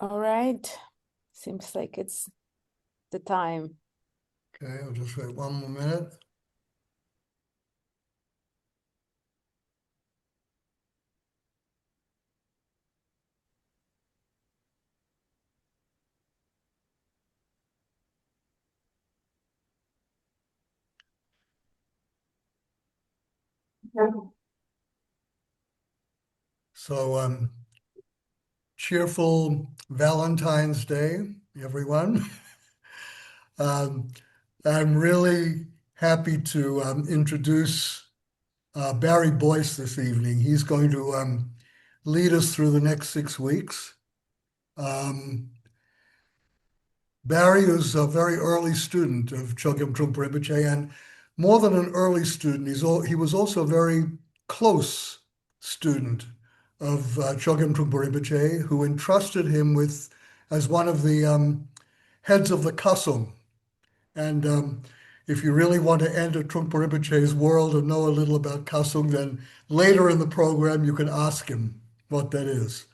All right. Seems like it's the time. Okay, I'll just wait one more minute. So, cheerful Valentine's Day, everyone. Um, I'm really happy to introduce Barry Boyce this evening. He's going to lead us through the next 6 weeks. Um, Barry is a very early student of Chögyam Trungpa Rinpoche, and more than an early student, he was also a very close student of Chögyam Trungpa Rinpoche, who entrusted him with as one of the heads of the Kasung. And if you really want to enter Trungpa Rinpoche's world and know a little about Kasung, then later in the program you can ask him what that is.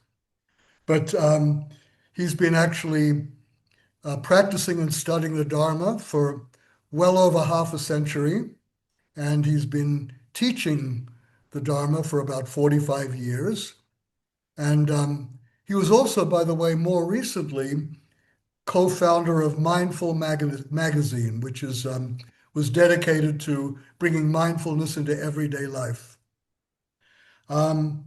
But he's been actually practicing and studying the Dharma for well over half a century, and he's been teaching the Dharma for about 45 years. And he was also, by the way, more recently, co-founder of Mindful Magazine, which was dedicated to bringing mindfulness into everyday life. Um,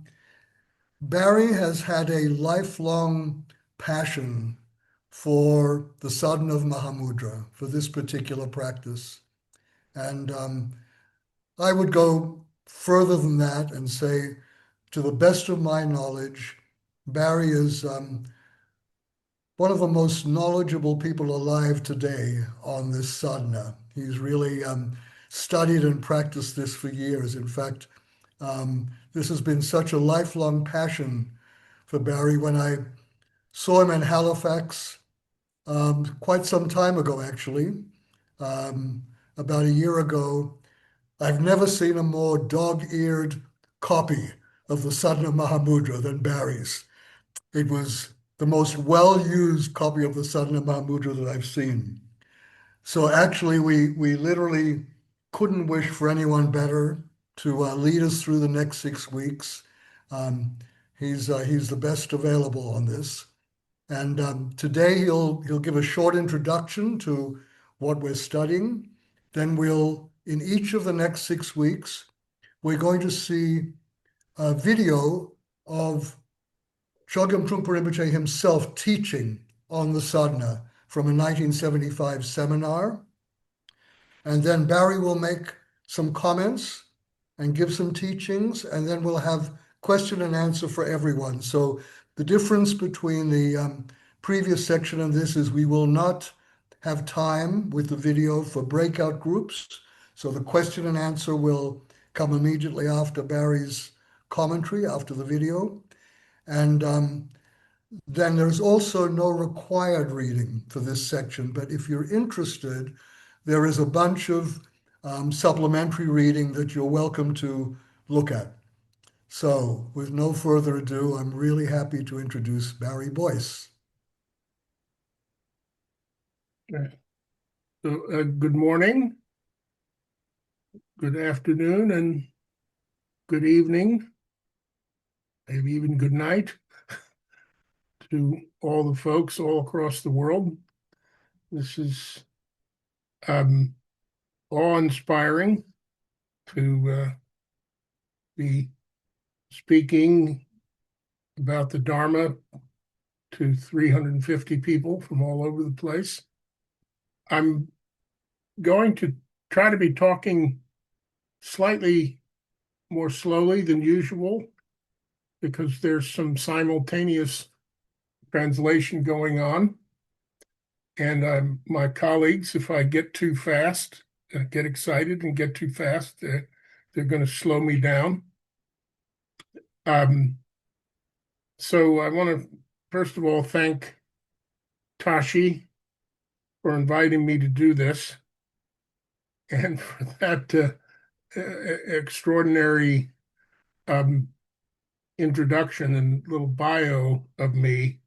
Barry has had a lifelong passion for the Sadhana of Mahamudra, for this particular practice. And I would go further than that and say, to the best of my knowledge, Barry is one of the most knowledgeable people alive today on this sadhana. He's really studied and practiced this for years. In fact, this has been such a lifelong passion for Barry. When I saw him in Halifax quite some time ago, actually, about a year ago, I've never seen a more dog-eared copy of the Sadhana Mahamudra than Barry's. It was the most well-used copy of the Sadhana Mahamudra that I've seen. So actually, we literally couldn't wish for anyone better to lead us through the next 6 weeks. Um, he's the best available on this. And today he'll give a short introduction to what we're studying. Then in each of the next 6 weeks, we're going to see a video of Chögyam Trungpa Rinpoche himself teaching on the sadhana from a 1975 seminar. And then Barry will make some comments and give some teachings, and then we'll have question and answer for everyone. So the difference between the previous section and this is we will not have time with the video for breakout groups. So the question and answer will come immediately after Barry's commentary, after the video. And then there's also no required reading for this section, but if you're interested, there is a bunch of supplementary reading that you're welcome to look at. So with no further ado, I'm really happy to introduce Barry Boyce. So, good morning, good afternoon, and good evening, maybe even good night to all the folks all across the world. This is awe-inspiring to be speaking about the Dharma to 350 people from all over the place. I'm going to try to be talking slightly more slowly than usual because there's some simultaneous translation going on. And my colleagues, if I get too fast, get excited and get too fast, they're going to slow me down. So I want to, first of all, thank Tashi for inviting me to do this and for that extraordinary introduction and little bio of me.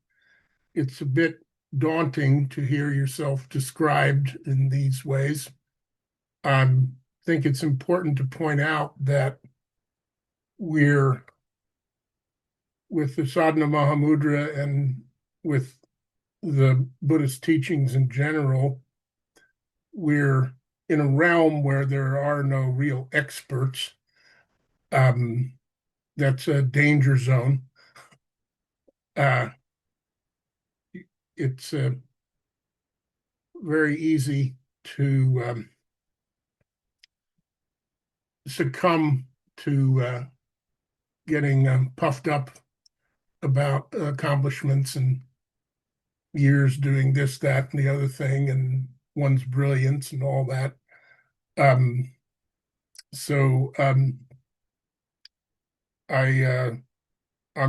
it's a bit daunting to hear yourself described in these ways. I think it's important to point out that we're, with the Sadhana Mahamudra and with the Buddhist teachings in general, we're in a realm where there are no real experts. That's a danger zone. It's very easy to succumb to getting puffed up about accomplishments and years doing this, that, and the other thing, and one's brilliance and all that. I'm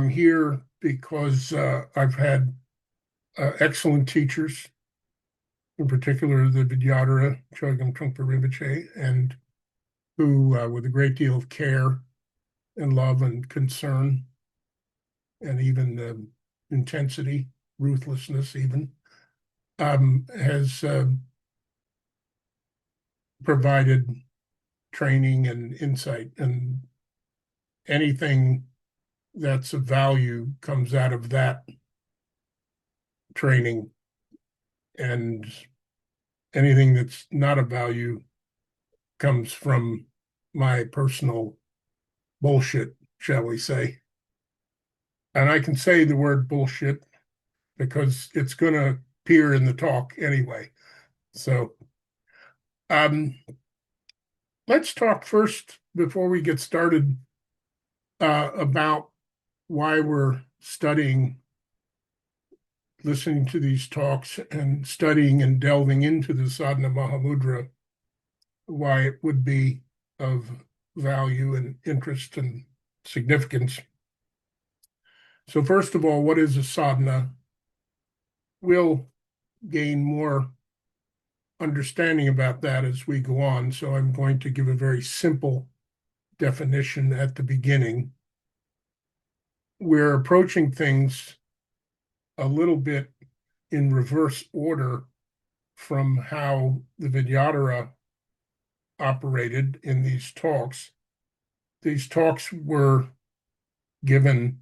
here because I've had excellent teachers, in particular the Vajrayana Chögyam Trungpa Rinpoche, and who, with a great deal of care and love and concern, and even intensity, ruthlessness even, has provided training and insight, and anything that's of value comes out of that training, and anything that's not of value comes from my personal bullshit, shall we say. And I can say the word bullshit because it's going to appear in the talk anyway. So let's talk first, before we get started, about why we're studying, listening to these talks and studying and delving into the Sadhana Mahamudra, why it would be of value and interest and significance. So first of all, what is a sadhana? We'll gain more understanding about that as we go on. So I'm going to give a very simple definition at the beginning. We're approaching things a little bit in reverse order from how the Vajrayana operated in these talks. These talks were given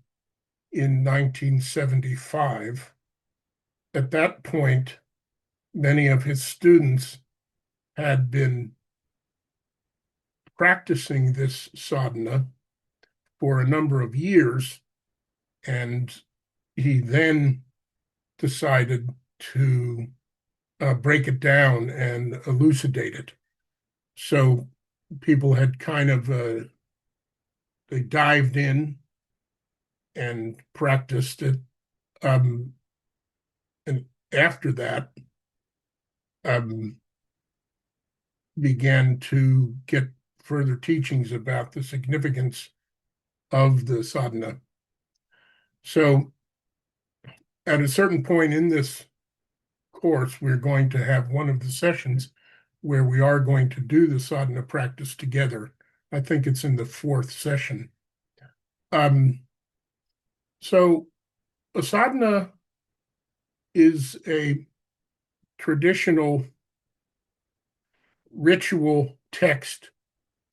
in 1975. At that point, many of his students had been practicing this sadhana for a number of years, and he then decided to break it down and elucidate it. So people had kind of, they dived in and practiced it. And after that, began to get further teachings about the significance of the sadhana. So at a certain point in this course, we're going to have one of the sessions where we are going to do the sadhana practice together. I think it's in the 4th session. So a sadhana is a traditional ritual text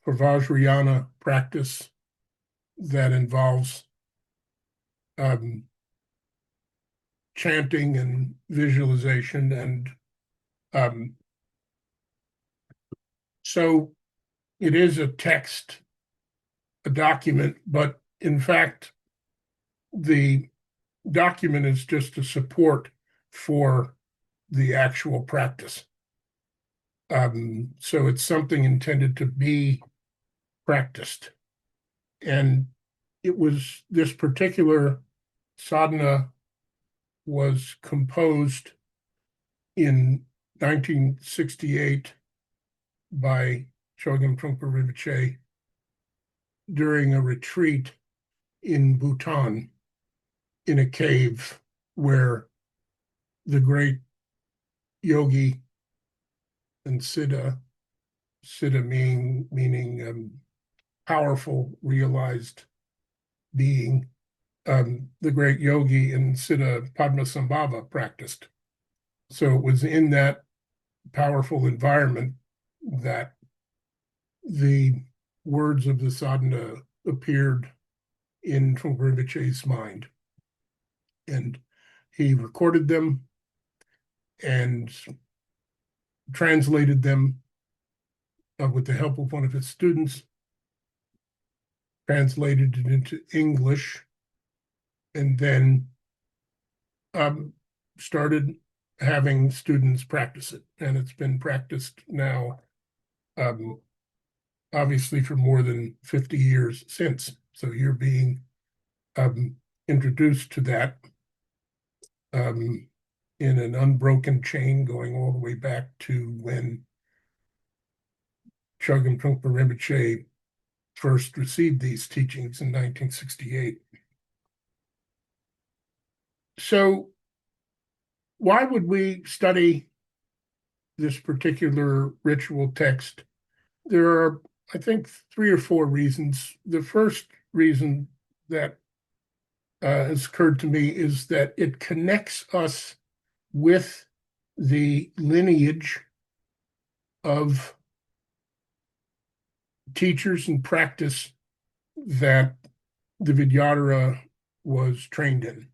for Vajrayana practice that involves chanting and visualization. And so it is a text, a document, but in fact, the document is just a support for the actual practice. So it's something intended to be practiced. And it was, this particular sadhana was composed in 1968 by Chögyam Trungpa Rinpoche during a retreat in Bhutan, in a cave where the great yogi and siddha meaning powerful, realized being, the great yogi and Siddha Padmasambhava practiced. So it was in that powerful environment that the words of the sadhana appeared in Trungpa Rinpoche's mind. And he recorded them and translated them with the help of one of his students, translated it into English, and then started having students practice it. And it's been practiced now, obviously, for more than 50 years since. So you're being introduced to that in an unbroken chain going all the way back to when Chögyam Trungpa Rinpoche first received these teachings in 1968. So why would we study this particular ritual text? There are, I think, 3 or 4 reasons. The first reason that has occurred to me is that it connects us with the lineage of teachers and practice that the Vidyadhara was trained in.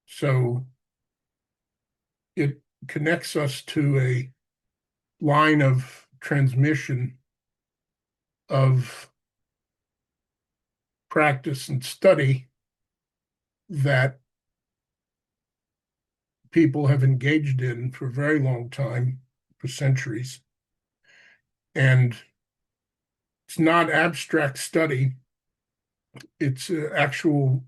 So it connects us to a line of transmission of practice and study that people have engaged in for a very long time, for centuries. And it's not abstract study. It's actual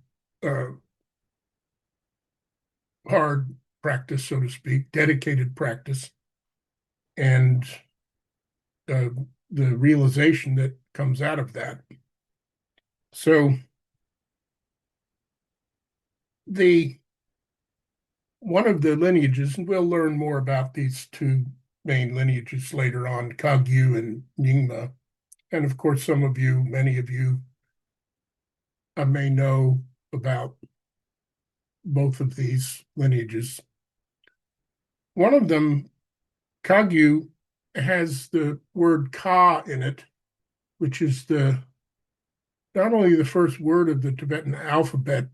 hard practice, so to speak, dedicated practice, and the realization that comes out of that. So one of the lineages, and we'll learn more about these 2 main lineages later on, Kagyu and Nyingma. And of course, many of you may know about both of these lineages. One of them, Kagyu, has the word ka in it, which is not only the first word of the Tibetan alphabet,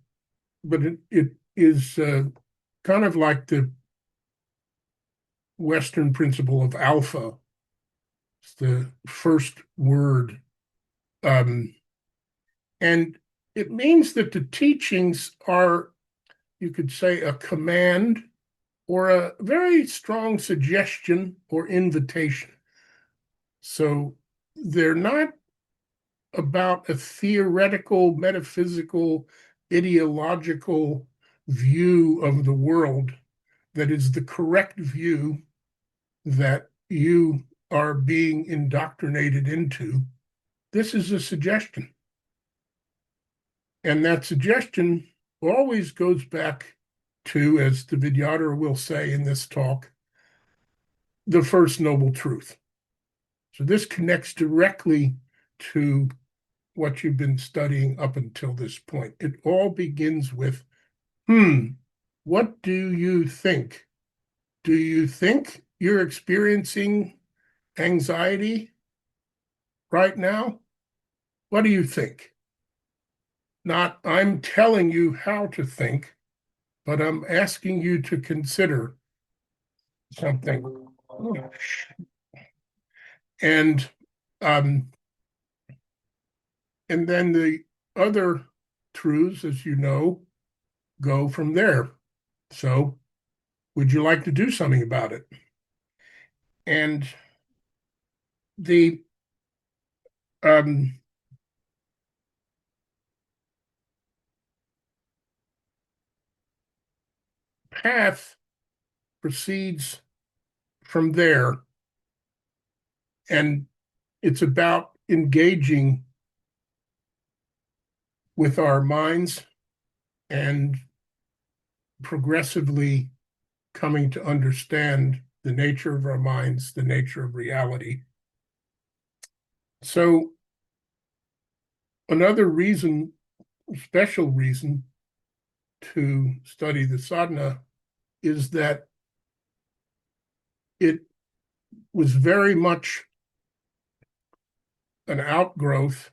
but it is kind of like the Western principle of alpha. It's the first word. And it means that the teachings are, you could say, a command or a very strong suggestion or invitation. So they're not about a theoretical, metaphysical, ideological view of the world that is the correct view that you are being indoctrinated into. This is a suggestion. And that suggestion always goes back to, as the Vidyadhara will say in this talk, the first noble truth. So this connects directly to what you've been studying up until this point. It all begins with, what do you think? Do you think you're experiencing anxiety right now? What do you think? Not, I'm telling you how to think, but I'm asking you to consider something. And then the other truths, as you know, go from there. So, would you like to do something about it? And the path proceeds from there, and it's about engaging with our minds and progressively coming to understand the nature of our minds, the nature of reality. So another reason special reason to study the sadhana is that it was very much an outgrowth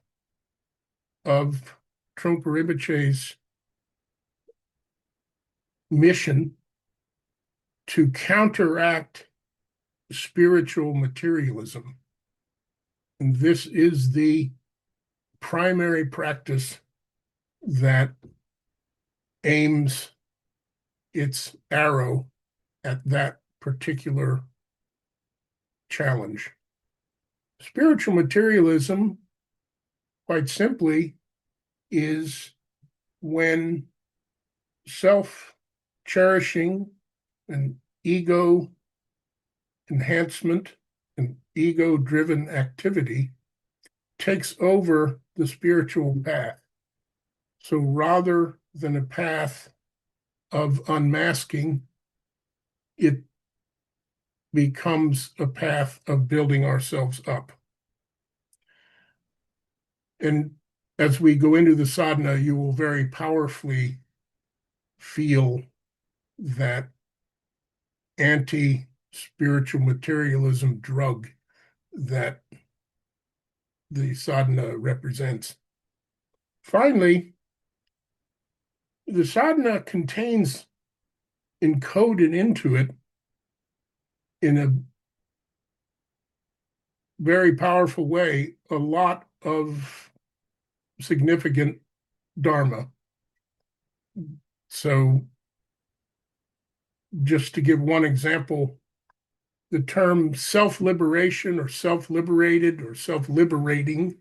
of Trungpa Rinpoche's mission to counteract spiritual materialism. And this is the primary practice that aims its arrow at that particular challenge. Spiritual materialism, quite simply, is when self-cherishing and ego enhancement and ego-driven activity takes over the spiritual path. So rather than a path of unmasking, it becomes a path of building ourselves up. And as we go into the sadhana, you will very powerfully feel that anti-spiritual materialism drug that the sadhana represents. Finally, the sadhana contains encoded into it in a very powerful way a lot of significant dharma. So just to give one example, the term self-liberation or self-liberated or self-liberating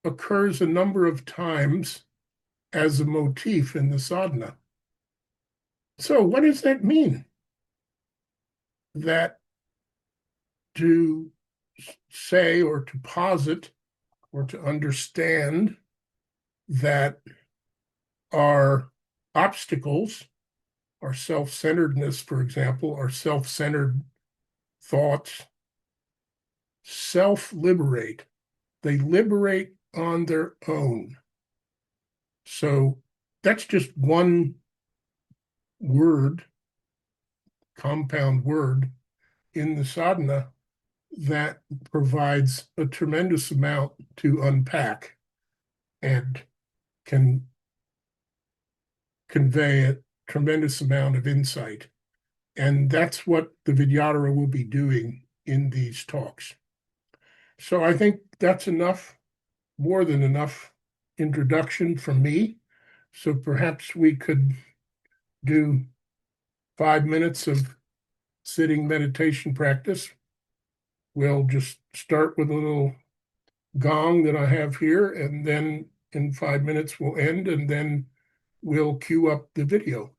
occurs a number of times as a motif in the sadhana. So what does that mean? That to say or to posit or to understand that our obstacles, our self-centeredness, for example, our self-centered thoughts, self-liberate. They liberate on their own. So that's just one word, compound word in the sadhana that provides a tremendous amount to unpack and can convey a tremendous amount of insight. And that's what the Vidyadhara will be doing in these talks. So I think that's enough, more than enough introduction from me. So perhaps we could do 5 minutes of sitting meditation practice. We'll just start with a little gong that I have here, and then in 5 minutes we'll end, and then we'll cue up the video.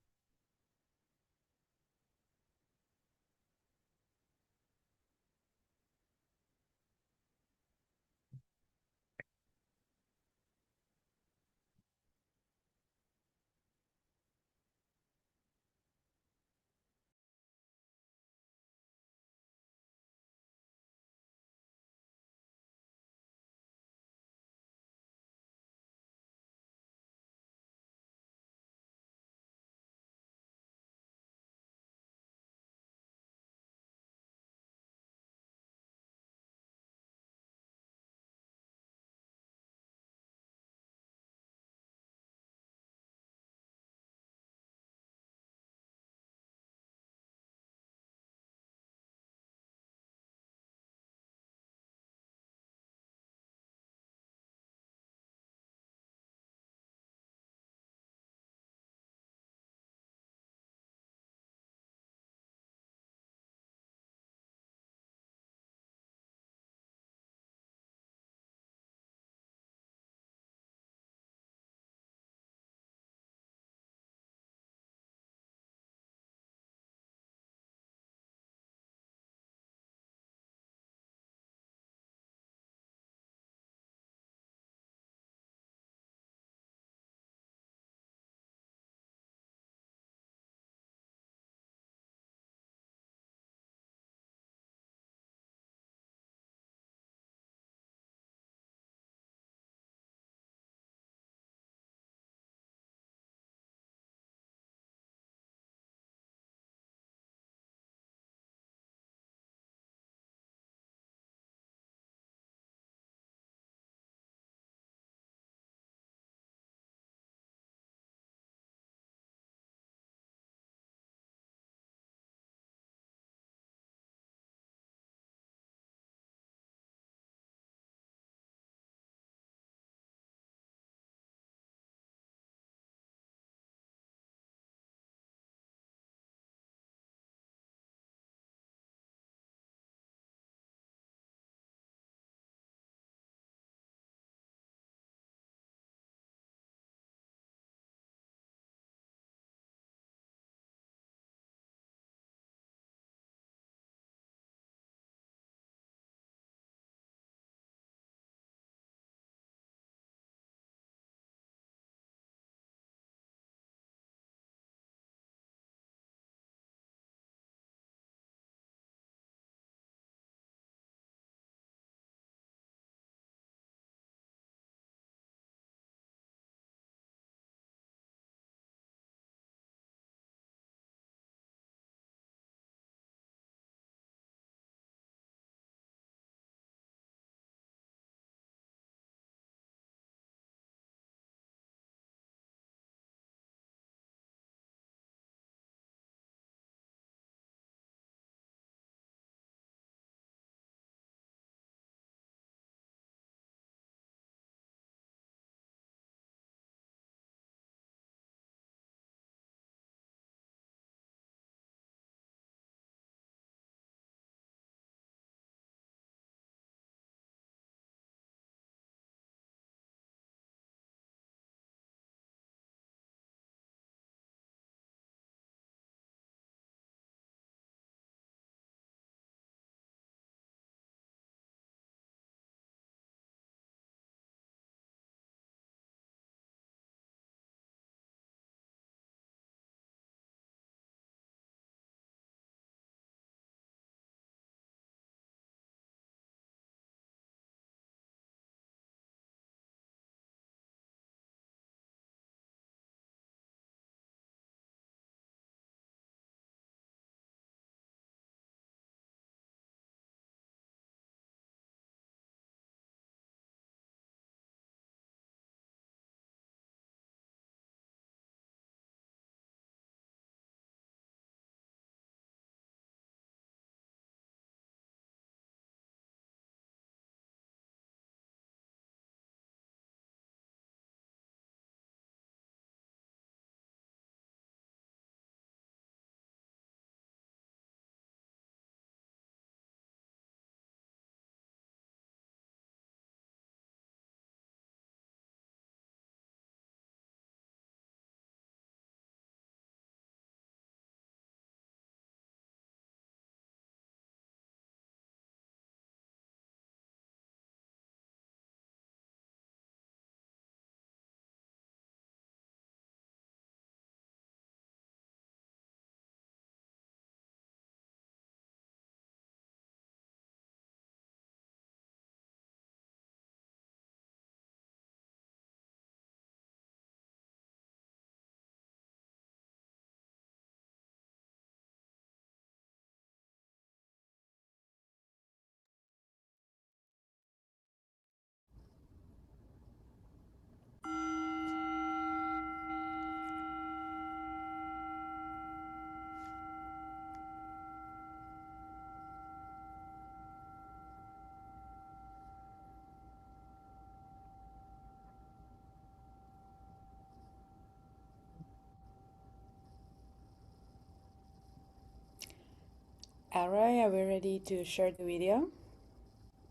Alright, are we ready to share the video?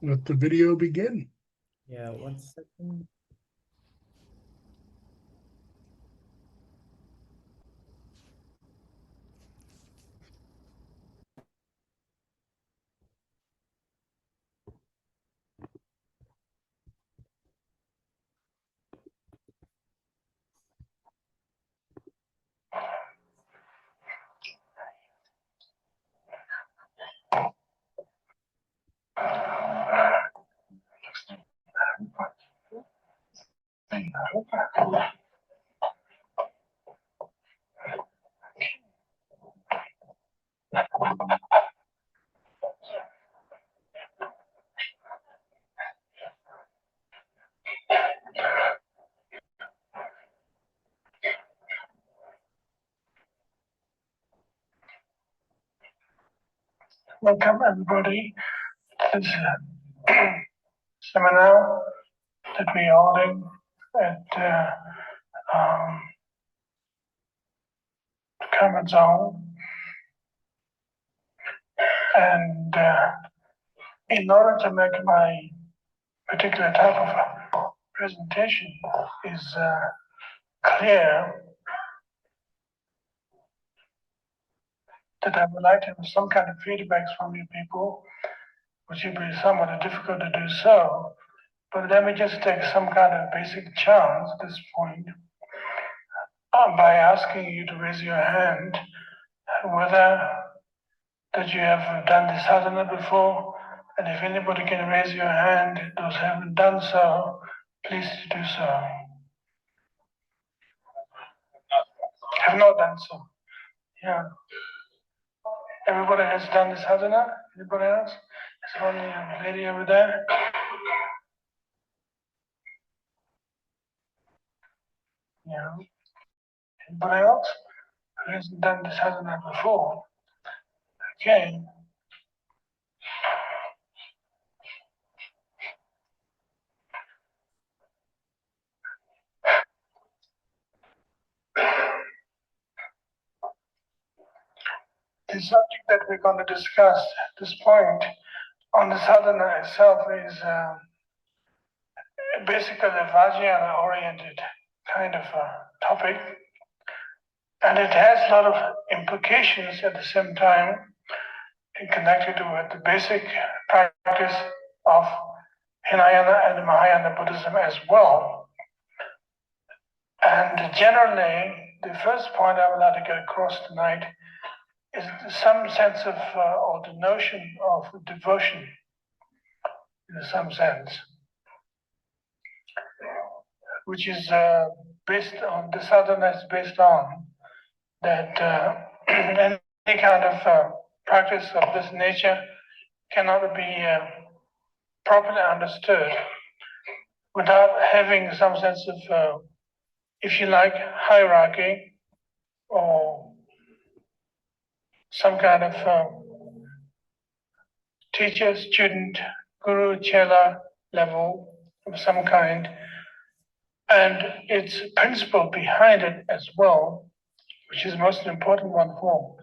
Let the video begin. Yeah, 1 second. Welcome everybody to this seminar that we're holding at the Comfort Zone. And in order to make my particular type of presentation is clear, that I would like to have some kind of feedbacks from you people, which will be somewhat difficult to do so. But let me just take some kind of basic chance at this point by asking you to raise your hand whether that you have done this sadhana before, and if anybody can raise your hand, those who haven't done so, please do so. Have not done so. Yeah. Everybody has done the sadhana? Anybody else? There's only a lady over there. Yeah. Anybody else who hasn't done the sadhana before? Okay. The subject that we're going to discuss at this point on the sadhana itself is basically a Vajrayana oriented kind of topic. And it has a lot of implications at the same time connected with the basic practice of Hinayana and Mahayana Buddhism as well. And generally, the first point I would like to get across tonight is some sense of, or the notion of devotion, in some sense, which is based on, the sadhana is based on that any kind of practice of this nature cannot be properly understood without having some sense of, if you like, hierarchy or some kind of teacher, student, guru, chela level of some kind, and its principle behind it as well, which is the most important one for.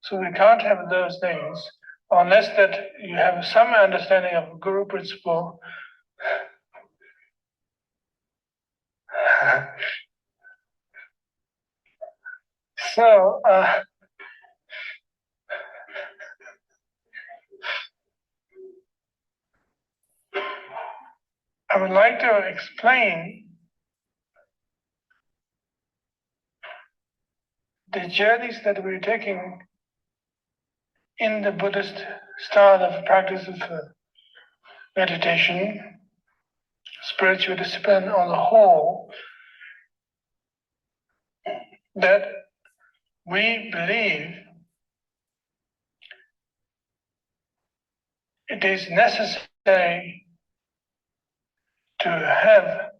So we can't have those things unless that you have some understanding of guru principle. So I would like to explain the journeys that we're taking in the Buddhist style of practice of meditation, spiritual discipline on the whole, that we believe it is necessary to have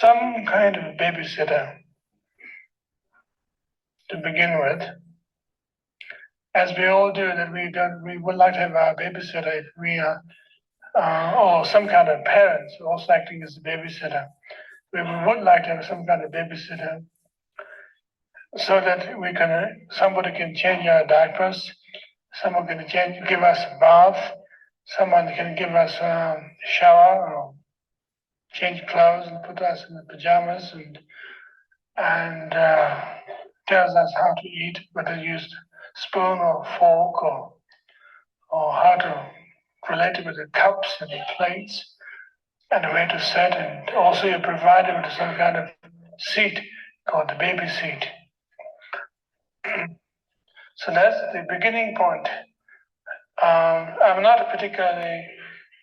some kind of babysitter to begin with, as we all do, that we would like to have our babysitter if we are, or some kind of parents also acting as a babysitter. We would like to have some kind of babysitter so that somebody can change our diapers, Someone can give us a bath. Someone can give us a shower or change clothes and put us in the pajamas and tells us how to eat, whether to use spoon or fork or how to relate it with the cups and the plates and the way to sit. And also you're provided with some kind of seat called the baby seat. So that's the beginning point. I'm not particularly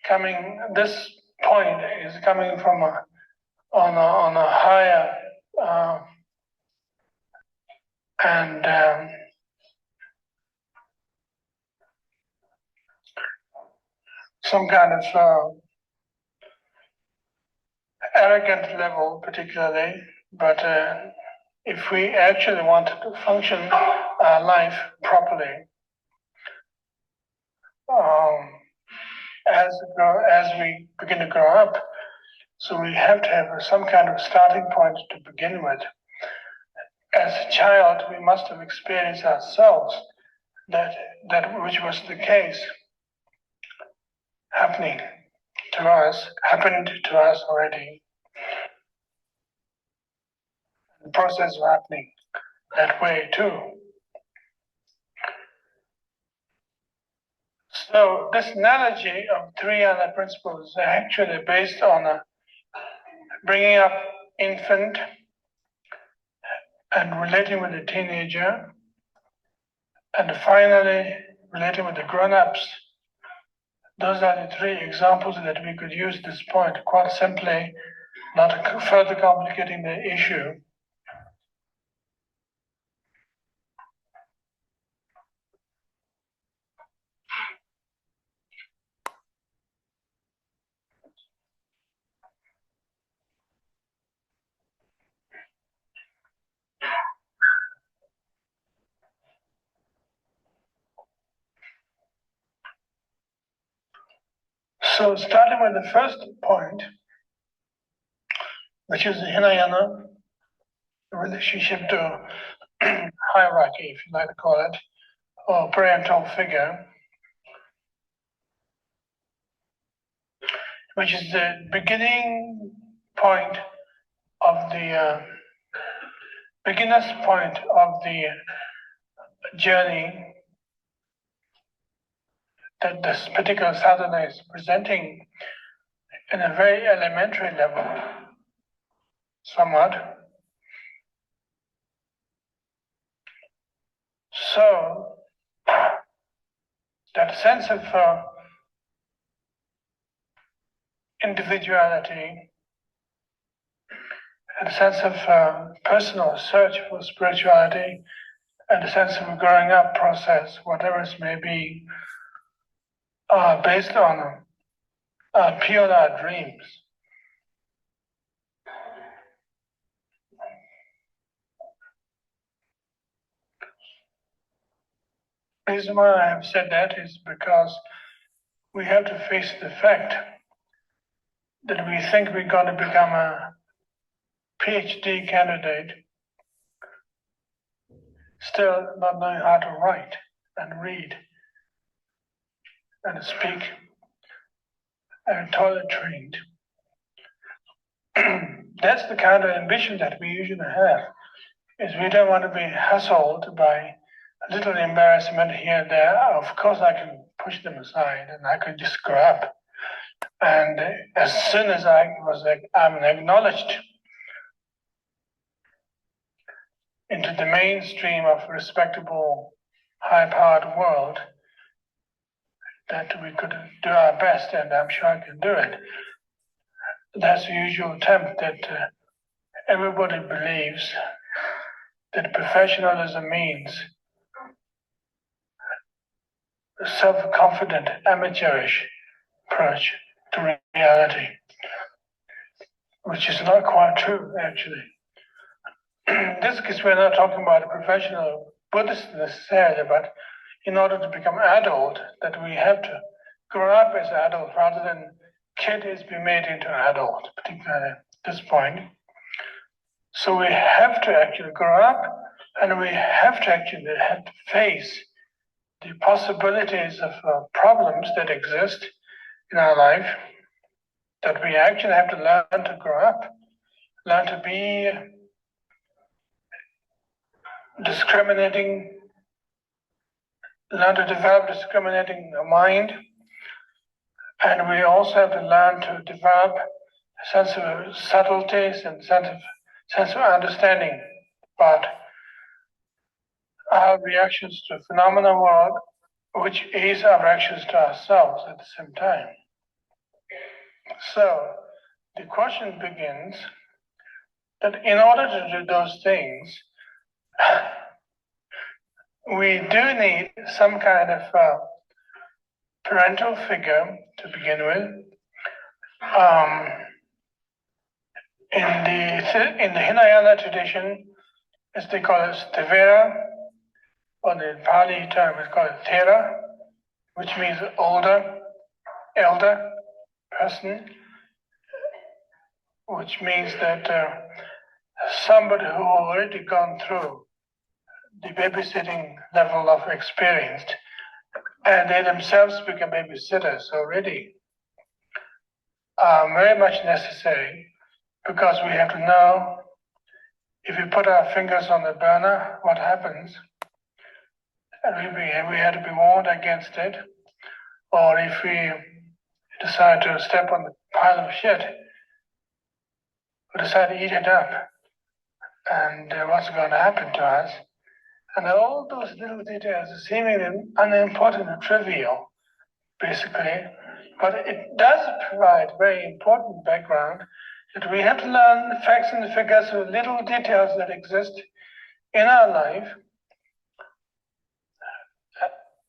coming. This point is coming from on a higher and some kind of arrogant level, particularly. But if we actually want to function our life properly, as we begin to grow up, so we have to have some kind of starting point to begin with. As a child, we must have experienced ourselves that which was the case happened to us already. The process is happening that way too. So this analogy of three other principles is actually based on bringing up infant and relating with the teenager, and finally relating with the grown-ups. Those are the three examples that we could use at this point, quite simply, not further complicating the issue. So starting with the first point, which is the Hinayana, relationship to hierarchy, if you like to call it, or parental figure, which is the beginning point of the beginner's point of the journey that this particular sadhana is presenting in a very elementary level, somewhat. So that sense of individuality and a sense of personal search for spirituality and a sense of a growing up process, whatever it may be, based on pure dreams. The reason why I have said that is because we have to face the fact that we think we're going to become a PhD candidate, still not knowing how to write and read and speak and toilet trained. That's the kind of ambition that we usually have, is we don't want to be hustled by a little embarrassment here and there. Of course I can push them aside and I can just grow up. And as soon as I'm acknowledged into the mainstream of a respectable, high-powered world, that we could do our best, and I'm sure I can do it. That's the usual attempt that everybody believes that professionalism means a self-confident, amateurish approach to reality, which is not quite true, actually. In this case, we're not talking about a professional Buddhist necessarily, but in order to become adult, that we have to grow up as adult rather than kid is being made into adult, particularly at this point. So we have to actually grow up, and we have to actually face the possibilities of problems that exist in our life, that we actually have to learn to grow up, learn to be discriminating, learn to develop discriminating mind, and we also have to learn to develop a sense of subtleties and sense of understanding about our reactions to the phenomenal world, which is our reactions to ourselves at the same time. So the question begins that in order to do those things, we do need some kind of parental figure to begin with. In the Hinayana tradition, as they call it, Tevera, or the Pali term is called Thera, which means elder person, which means that somebody who already gone through the babysitting level of experience, and they themselves become babysitters already, are very much necessary, because we have to know if we put our fingers on the burner, what happens, and we had to be warned against it, or if we decide to step on the pile of shit, we decide to eat it up, and what's going to happen to us. And all those little details are seemingly unimportant and trivial, basically, but it does provide very important background that we have to learn the facts and the figures of little details that exist in our life.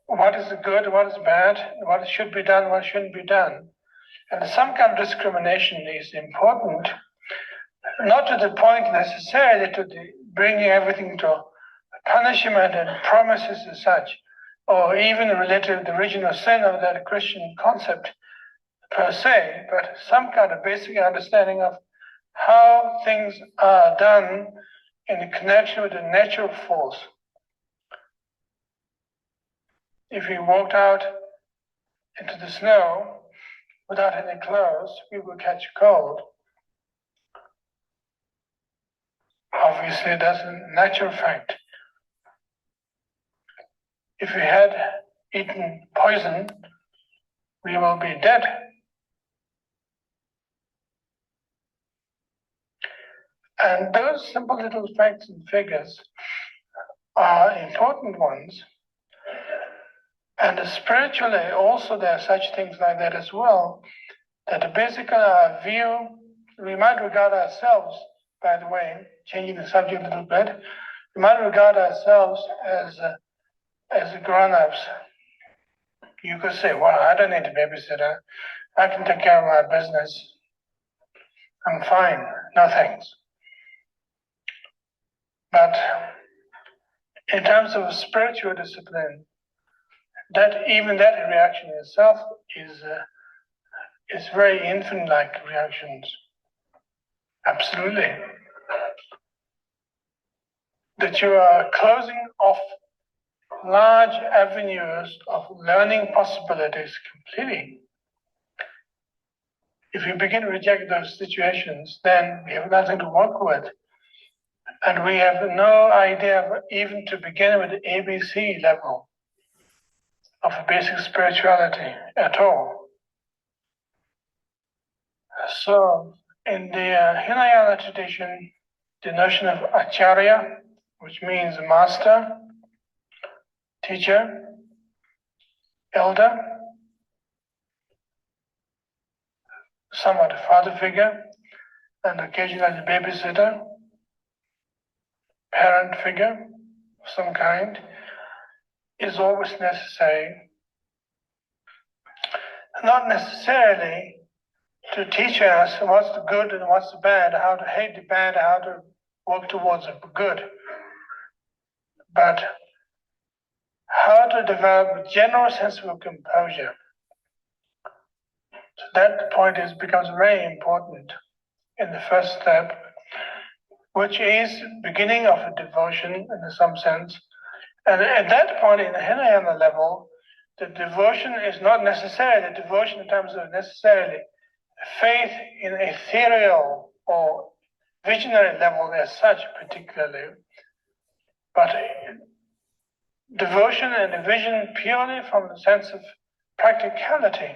What is good, what is bad, what should be done, what shouldn't be done. And some kind of discrimination is important, not to the point necessarily to bringing everything to punishment and promises and such, or even related to the original sin of that Christian concept per se, but some kind of basic understanding of how things are done in connection with the natural force. If we walked out into the snow without any clothes, we would catch a cold. Obviously, that's a natural fact. If we had eaten poison, we will be dead. And those simple little facts and figures are important ones. And spiritually, also there are such things like that as well, that basically our view, we might regard ourselves, by the way, changing the subject a little bit, we might regard ourselves as grown-ups. You could say, well, I don't need a babysitter. I can take care of my business. I'm fine. No thanks. But in terms of spiritual discipline, even that reaction itself is very infant-like reactions. Absolutely. That you are closing off large avenues of learning possibilities completely. If you begin to reject those situations, then we have nothing to work with. And we have no idea of even to begin with the ABC level of basic spirituality at all. So in the Hinayana tradition, the notion of acharya, which means master, teacher, elder, somewhat a father figure, and occasionally babysitter, parent figure of some kind, is always necessary. Not necessarily to teach us what's the good and what's the bad, how to hate the bad, how to work towards the good, but how to develop a general sense of composure. So that point becomes very important in the first step, which is beginning of a devotion in some sense, And at that point, in the Hinayana level, the devotion is not necessarily, the devotion in terms of necessarily faith in ethereal or visionary level as such particularly, but devotion and a vision purely from the sense of practicality.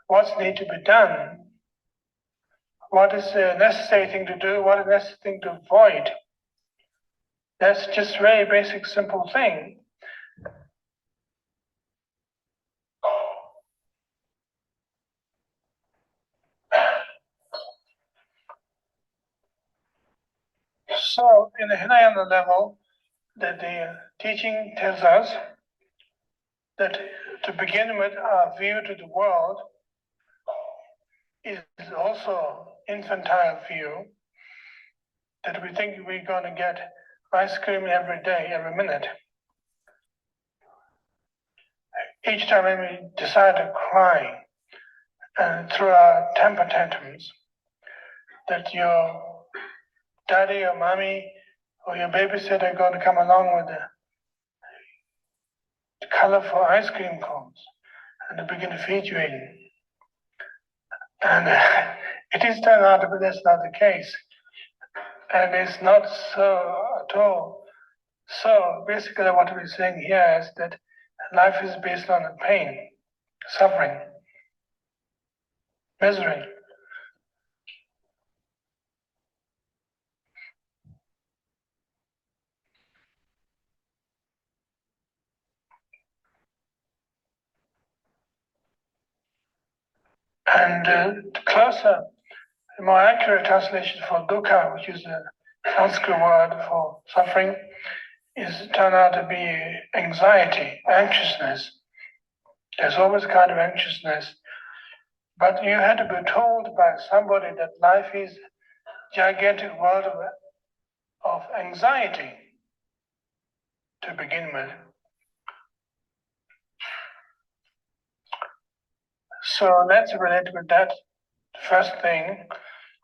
What's need to be done? What is the necessary thing to do? What is the necessary thing to avoid? That's just a very basic, simple thing. So, in the Hinayana level, that the teaching tells us that to begin with, our view to the world is also infantile view, that we think we're going to get ice cream every day, every minute. Each time when we decide to cry and through our temper tantrums, that your daddy or mommy or your babysitter are going to come along with the colorful ice cream cones and they begin to feed you in. And it is turned out that that's not the case. And it's not so at all. So basically what we're saying here is that life is based on pain, suffering, misery. And the closer, the more accurate translation for dukkha, which is a Sanskrit word for suffering, is turned out to be anxiety, anxiousness. There's always kind of anxiousness. But you had to be told by somebody that life is a gigantic world of anxiety to begin with. So let's relate with that first thing,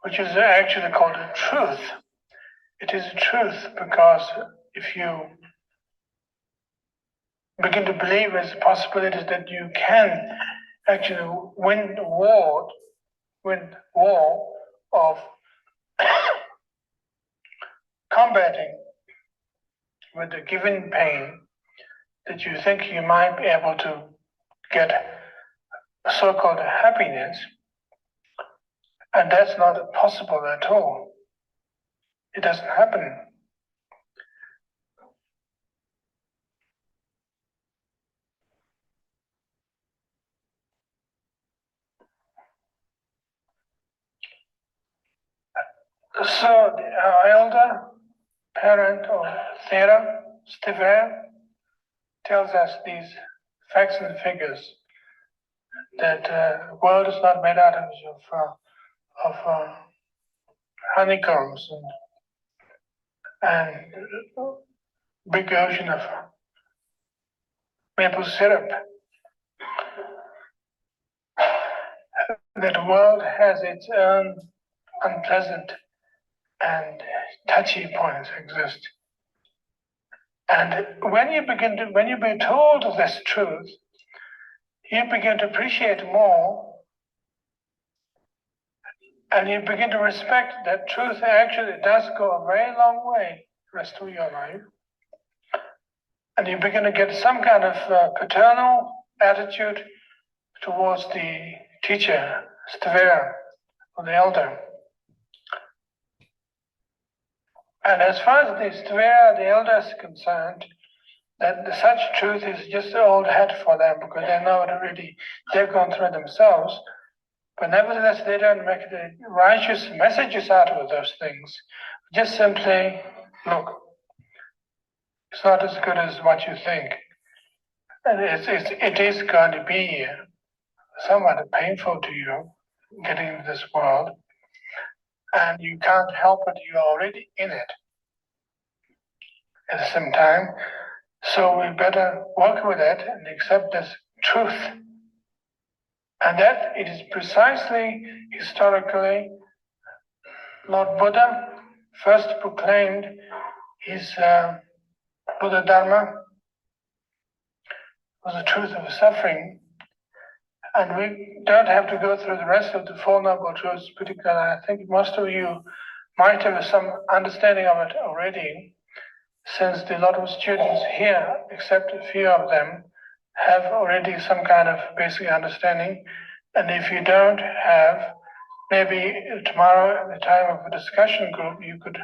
which is actually called a truth. It is a truth because if you begin to believe there's possibilities that you can actually win war of combating with the given pain, that you think you might be able to get so-called happiness, and that's not possible at all. It doesn't happen. So our elder parent or Thera, Stiver, tells us these facts and figures that the world is not made out of honeycombs and big ocean of maple syrup. That the world has its own unpleasant and touchy points exist. And when you be told this truth, you begin to appreciate more, and you begin to respect that truth actually does go a very long way the rest of your life. And you begin to get some kind of paternal attitude towards the teacher, Stavera, or the elder. And as far as the Stavera, the elder, is concerned, that such truth is just an old hat for them because they know it already, they've gone through it themselves. But nevertheless, they don't make the righteous messages out of those things. Just simply, look, it's not as good as what you think. And it is going to be somewhat painful to you getting into this world. And you can't help it, you're already in it at the same time. So we better work with it and accept this truth. And that it is precisely, historically, Lord Buddha first proclaimed his Buddha Dharma was the truth of suffering. And we don't have to go through the rest of the Four Noble Truths, particularly. I think most of you might have some understanding of it already, since a lot of students here, except a few of them, have already some kind of basic understanding. And if you don't have, maybe tomorrow at the time of a discussion group, you could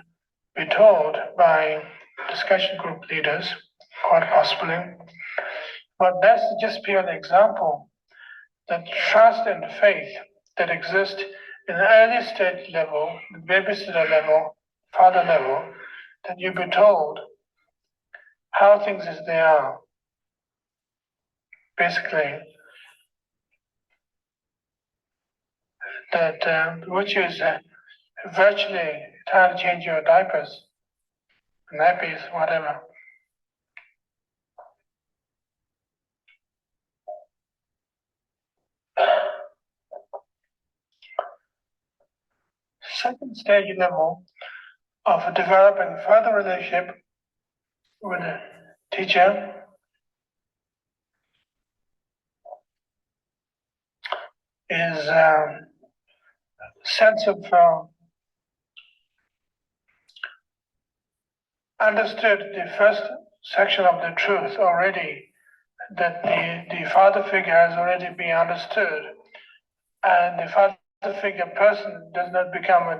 be told by discussion group leaders, quite possibly. But that's just purely example. The trust and faith that exist in the early stage level, the babysitter level, father level, that you be told how things as they are. Basically, that which is virtually trying to change your diapers, nappies, whatever. Second stage level of developing further relationship with the teacher is sense of understood the first section of the truth already, that the father figure has already been understood, and the father figure person does not become a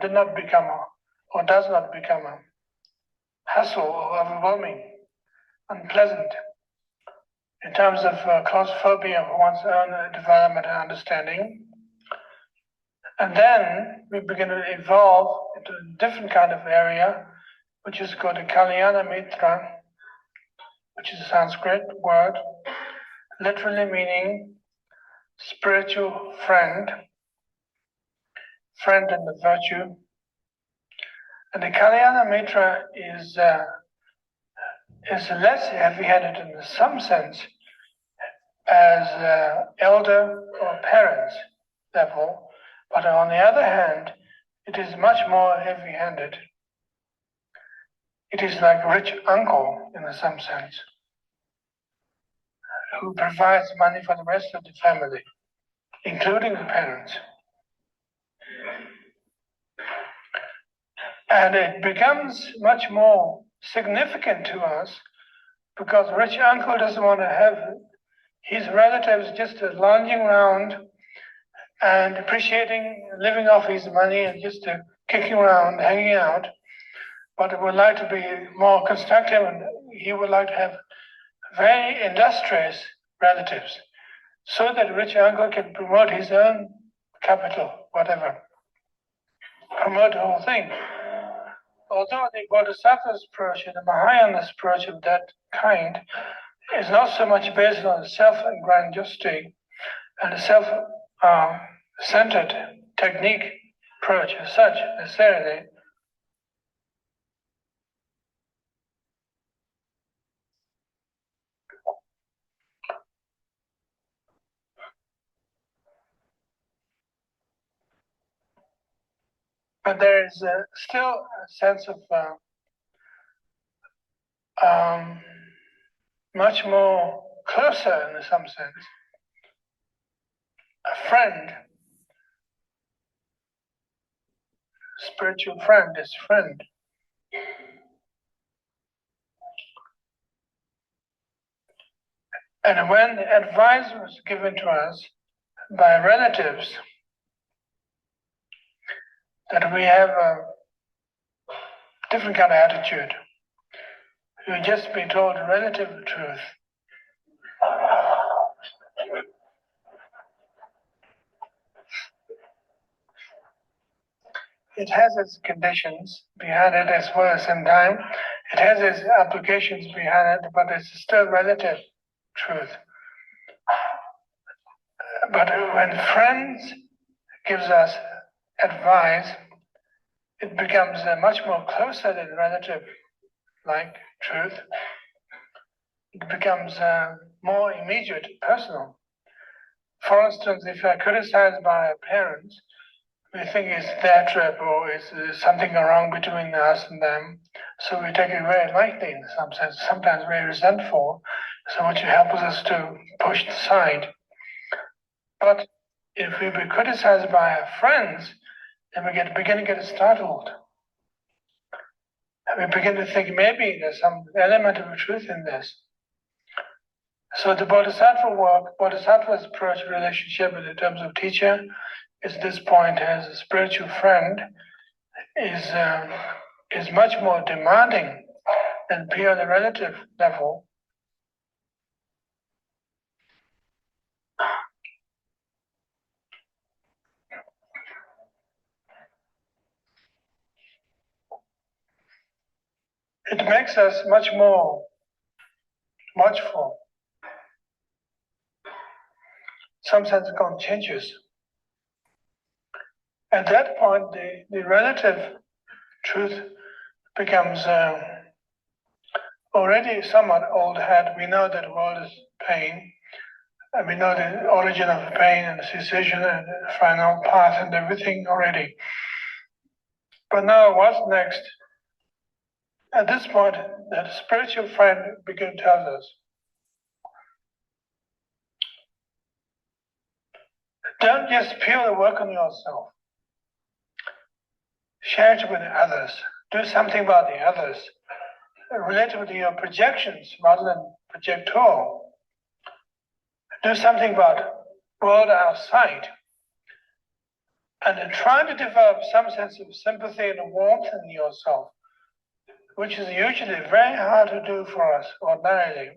hassle or overwhelming, unpleasant in terms of claustrophobia of one's own development and understanding. And then we begin to evolve into a different kind of area, which is called the Kalyana Mitra, which is a Sanskrit word, literally meaning spiritual friend, friend in the virtue. And the Kalyana Mitra is less heavy-handed in some sense as elder or parents level, but on the other hand, it is much more heavy-handed. It is like a rich uncle in some sense, who provides money for the rest of the family, including the parents. And it becomes much more significant to us because rich uncle doesn't want to have his relatives just lounging around and appreciating living off his money and just kicking around, hanging out, but would like to be more constructive, and he would like to have very industrious relatives so that rich uncle can promote his own capital, whatever, promote the whole thing. Although the Bodhisattva's approach and the Mahayana approach of that kind is not so much based on self-grandiosity and a self-centered technique approach as such necessarily, but there is still a sense of much more closer in some sense. A friend, spiritual friend is friend. And when the advice was given to us by relatives that we have a different kind of attitude, you just be told relative truth. It has its conditions behind it as well as in time. It has its applications behind it, but it's still relative truth. But when friends gives us advice, it becomes much more closer than relative like truth. It becomes more immediate, personal. For instance, if you are criticized by our parents, we think it's their trip or it's something wrong between us and them. So we take it very lightly in some sense, sometimes very resentful, so which helps us to push aside. But if we be criticized by our friends, then we begin to get startled. And we begin to think maybe there's some element of truth in this. So the bodhisattva work, bodhisattva's approach relationship in terms of teacher, is this point as a spiritual friend, is much more demanding than purely relative level. It makes us much more watchful. Some sense conscientious. At that point, the relative truth becomes already somewhat old hat. We know that the world is pain, and we know the origin of the pain and the cessation and the final path and everything already. But now, what's next? At this point, that spiritual friend begins to tell us, don't just purely work on yourself. Share it with others. Do something about the others. Relate with your projections rather than projector. Do something about the world outside. And try to develop some sense of sympathy and warmth in yourself, which is usually very hard to do for us ordinarily.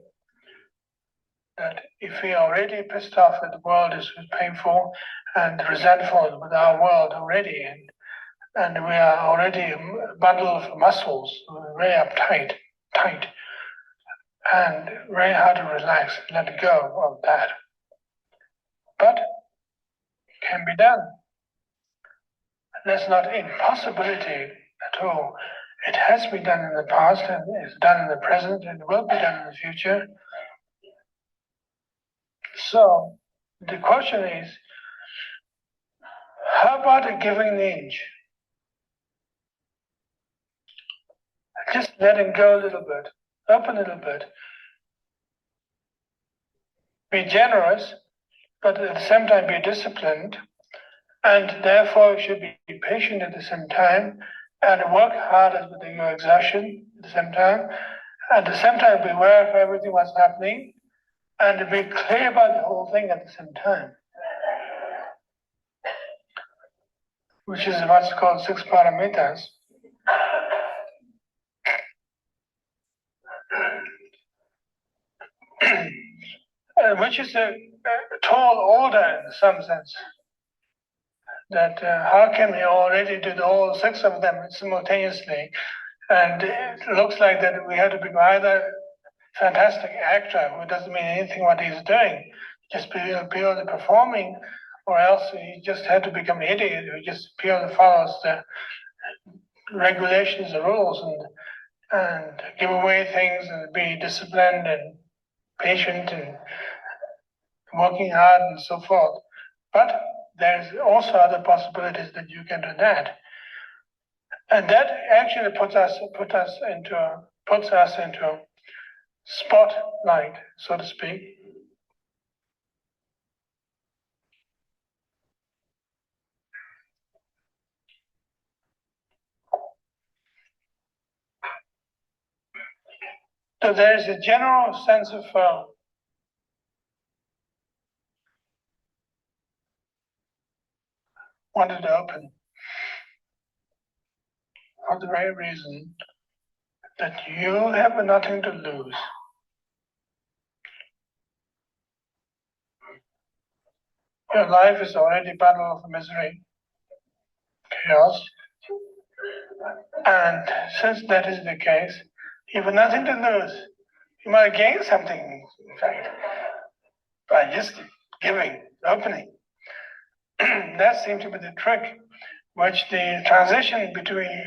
That if we are already pissed off that the world is painful and resentful with our world already, and we are already a bundle of muscles, very uptight, tight, and very hard to relax, let go of that. But it can be done. That's not impossibility at all. It has been done in the past, and is done in the present, and will be done in the future. So the question is, how about a giving inch? Just letting go a little bit, open a little bit. Be generous, but at the same time be disciplined, and therefore should be patient at the same time, and work hard with your exertion at the same time. At the same time, be aware of everything what's happening, and be clear about the whole thing at the same time, which is what's called 6 paramitas. Which is a tall order in some sense. That how can we already do all 6 of them simultaneously? And it looks like that we have to be either a fantastic actor who doesn't mean anything what he's doing, just purely performing, or else he just had to become an idiot who just purely follows the regulations, the rules, and give away things and be disciplined and patient and working hard and so forth. But there's also other possibilities that you can do that. And that actually puts us into spotlight, so to speak. So there is a general sense of wanted to open for the very reason that you have nothing to lose. Your life is already a battle of misery, chaos. And since that is the case, you have nothing to lose. You might gain something, in fact, by just giving, opening. That seems to be the trick, which the transition between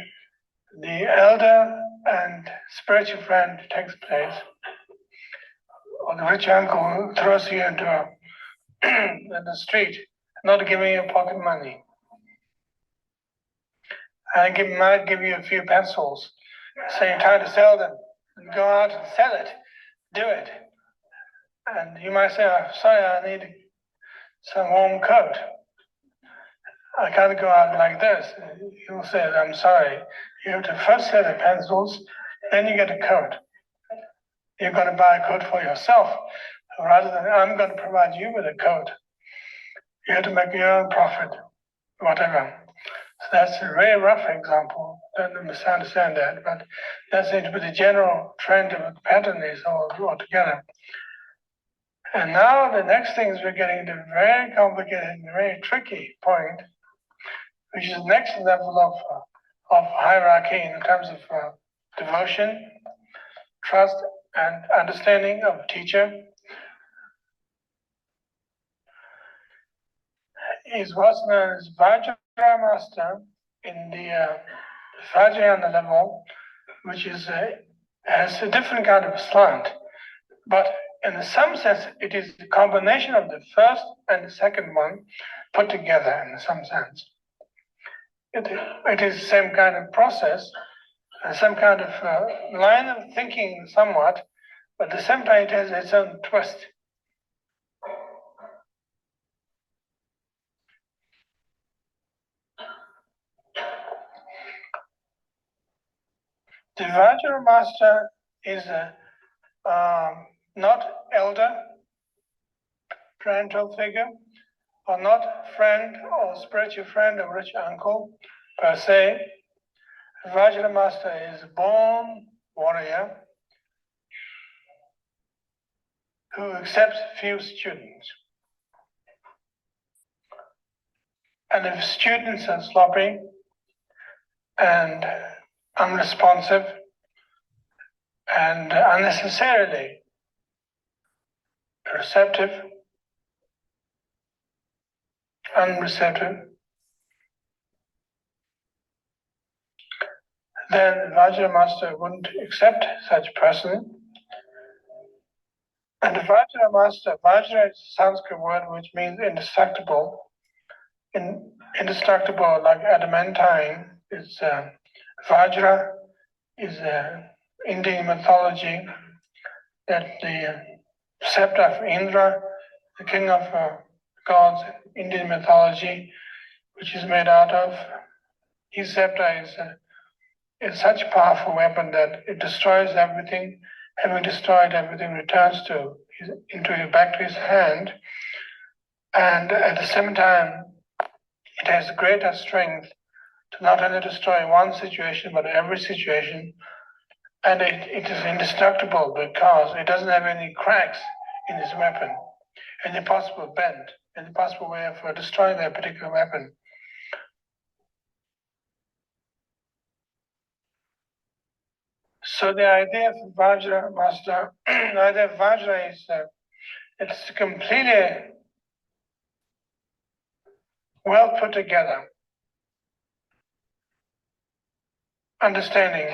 the elder and spiritual friend takes place. Or the rich uncle who throws you into in the street, not giving you pocket money. And might give you a few pencils So you try to sell them and go out and sell it, do it. And you might say, oh, sorry, I need some warm coat. I can't go out like this. You'll say, I'm sorry. You have to first sell the pencils, then you get a coat. You're going to buy a coat for yourself, rather than I'm going to provide you with a coat. You have to make your own profit, whatever. So that's a very rough example. Don't misunderstand that, but that seems to be the general trend of the pattern is altogether. And now the next thing is we're getting to a very complicated and very tricky point, which is the next level of hierarchy in terms of devotion, trust, and understanding of teacher. Is what's known as Vajra Master in the Vajrayana level, which is has a different kind of slant. But in some sense, it is the combination of the first and the second one put together in some sense. It is the same kind of process, some kind of line of thinking somewhat, but at the same time it has its own twist. The Vajra Master is not elder, parental figure, or not friend or spiritual friend or rich uncle per se. Vajra Master is a born warrior who accepts few students. And if students are sloppy and unresponsive and unnecessarily unreceptive, then Vajra Master wouldn't accept such person. And the Vajra Master, Vajra is a Sanskrit word which means indestructible. Indestructible, like adamantine, is Vajra is Indian mythology that the scepter of Indra, the king of gods, Indian mythology, which is made out of, his scepter is such a powerful weapon that it destroys everything. Having destroyed everything, returns back to his hand, and at the same time, it has greater strength to not only destroy one situation but every situation, and it is indestructible because it doesn't have any cracks in its weapon, any possible bend, any possible way of destroying that particular weapon. So the idea of Vajra Master, the idea of Vajra is it's completely well put together understanding,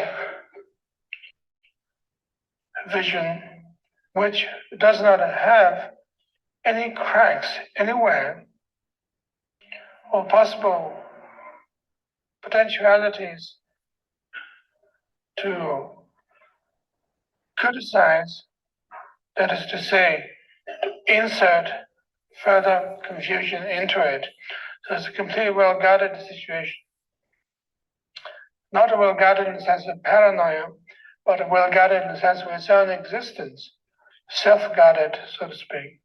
vision, which does not have any cracks anywhere or possible potentialities to criticize, that is to say, insert further confusion into it. So it's a completely well-guarded situation. Not a well-guarded in the sense of paranoia, but a well-guarded in the sense of its own existence, self-guarded, so to speak.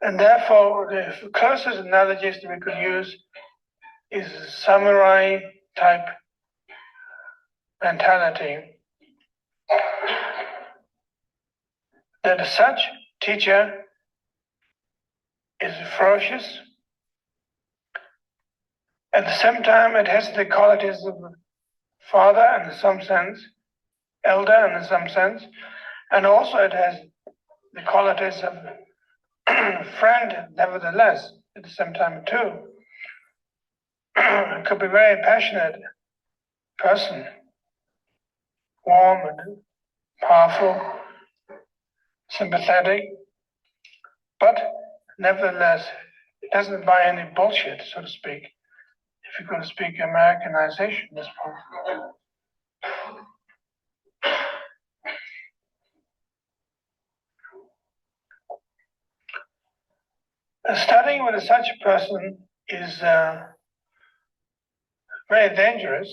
And therefore, the closest analogies that we could use is samurai-type mentality. That such teacher is ferocious. At the same time, it has the qualities of father in some sense, elder in some sense, and also it has the qualities of friend, nevertheless, at the same time too. It could be a very passionate person, warm and powerful, sympathetic, but nevertheless, it doesn't buy any bullshit, so to speak. if you could speak Americanization, this point. Studying with such a person is very dangerous,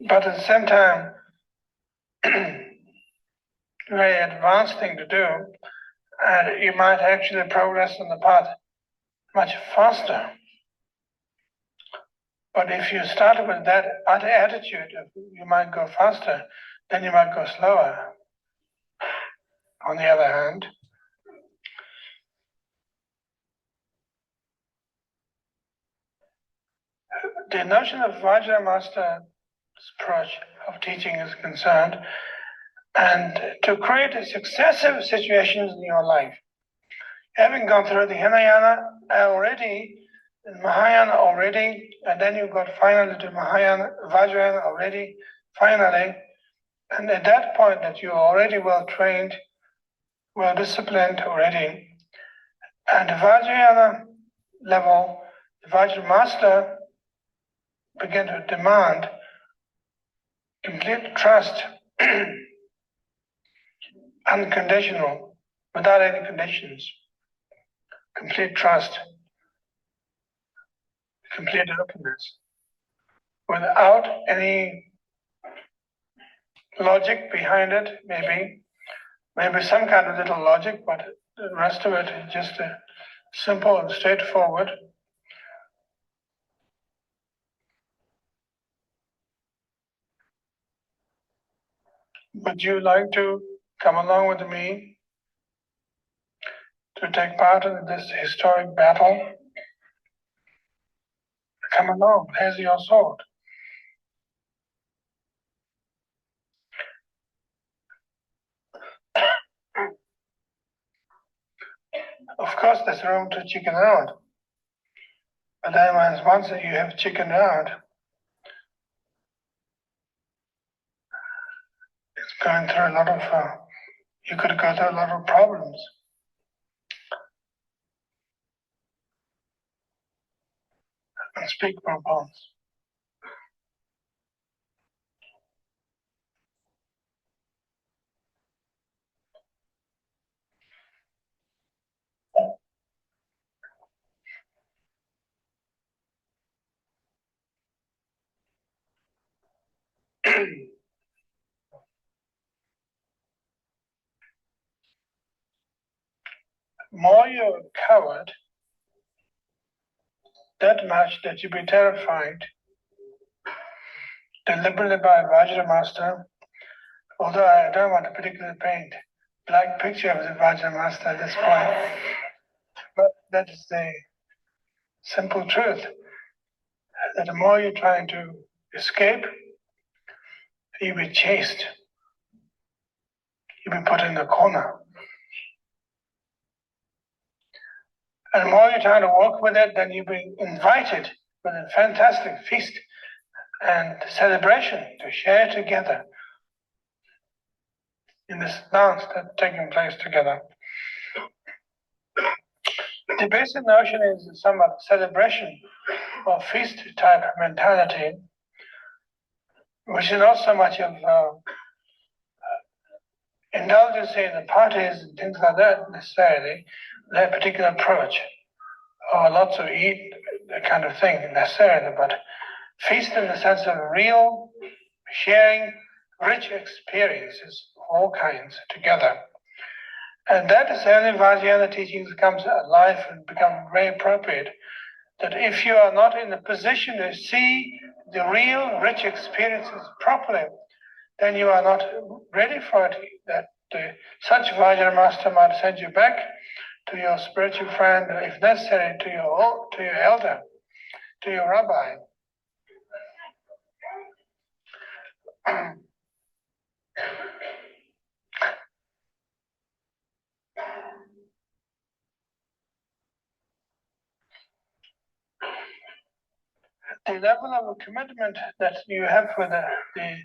but at the same time, very advanced thing to do, and you might actually progress on the path much faster. But if you start with that attitude, you might go faster, then you might go slower. On the other hand, the notion of Vajra Master's approach of teaching is concerned, and to create successive situations in your life. Having gone through the Hinayana already, Mahayana already, and then you got finally to Mahayana, Vajrayana already, finally, and at that point that you're already well trained, well disciplined already, and the Vajrayana level, the Vajra Master began to demand complete trust, unconditional, without any conditions, complete trust, complete openness, without any logic behind it, maybe some kind of little logic, but the rest of it is just simple and straightforward. Would you like to come along with me to take part in this historic battle? Come along, here's your sword. Of course, there's room to chicken out. But then once you have chickened out, it's going through a lot of, you could go through a lot of problems. Unspeakable problems. More you're coward, that much that you be terrified, deliberately by Vajra Master, although I don't want to particularly paint black picture of the Vajra Master at this point, but that is the simple truth, that the more you're trying to escape, you'll be chased, you'll be put in the corner. And the more you're trying to walk with it, then you'll be invited with a fantastic feast and celebration to share together in this dance that's taking place together. The basic notion is somewhat celebration or feast type mentality, which is not so much of indulgence in the parties and things like that necessarily, that particular approach, or lots of eat, that kind of thing necessarily, but feast in the sense of real sharing rich experiences of all kinds together. And that is only Vajrayana teachings comes alive and become very appropriate, that if you are not in a position to see the real rich experiences properly, then you are not ready for it, that such Vajra Master might send you back to your spiritual friend, if necessary, to your elder, to your rabbi. The level of commitment that you have with the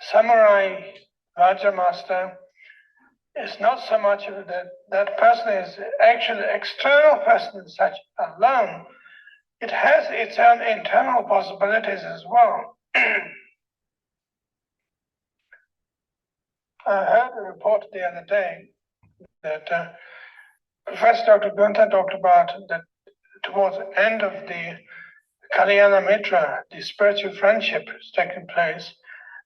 samurai Vajra Master it's not so much of that that person is actually external person as such alone. It has its own internal possibilities as well. I heard a report the other day that Professor Dr. Gunther talked about that towards the end of the Kalyana Mitra, the spiritual friendship is taking place,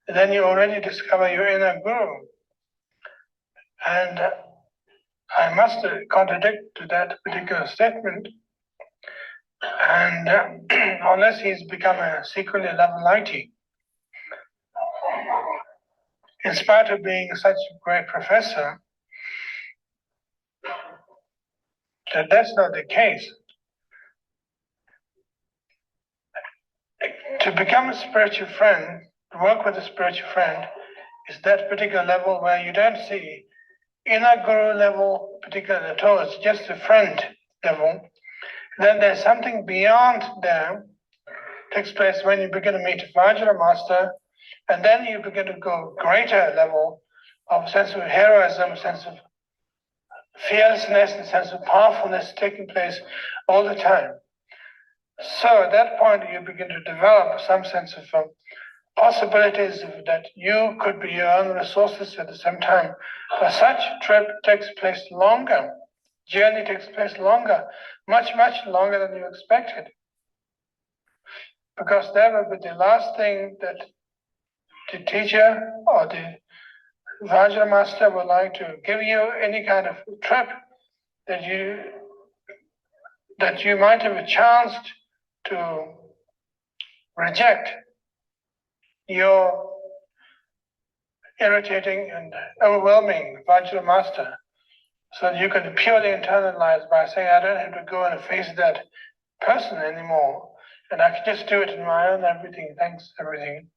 then you already discover your inner guru. And I must contradict to that particular statement. And unless he's become a secretly level 90, in spite of being such a great professor, that's not the case. To become a spiritual friend, to work with a spiritual friend, is that particular level where you don't see inner guru level particularly at all. It's just a friend level. Then there's something beyond there takes place when you begin to meet Vajra Master, and then you begin to go greater level of sense of heroism, sense of fearlessness, and sense of powerfulness taking place all the time. So at that point, you begin to develop some sense of possibilities that you could be your own resources at the same time. But such trip takes place longer, journey takes place longer, much, much longer than you expected. Because that will be the last thing that the teacher or the Vajra Master would like to give you, any kind of trip that you might have a chance to reject your irritating and overwhelming Vajra Master, so that you can purely internalize by saying, I don't have to go and face that person anymore, and I can just do it in my own everything, thanks, everything.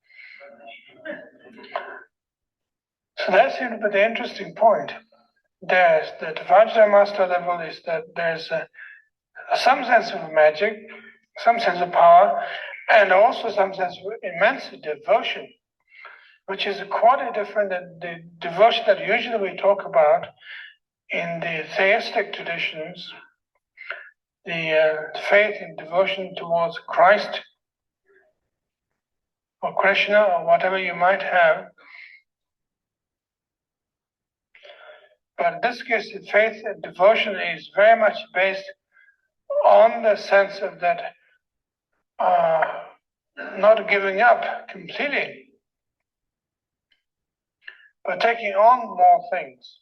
So that seems to be the interesting point. There's that Vajra Master level is that there's some sense of magic, some sense of power, and also some sense of immense devotion, which is quite different than the devotion that usually we talk about in the theistic traditions, the faith and devotion towards Christ or Krishna or whatever you might have. But in this case, the faith and devotion is very much based on the sense of that not giving up completely, but taking on more things,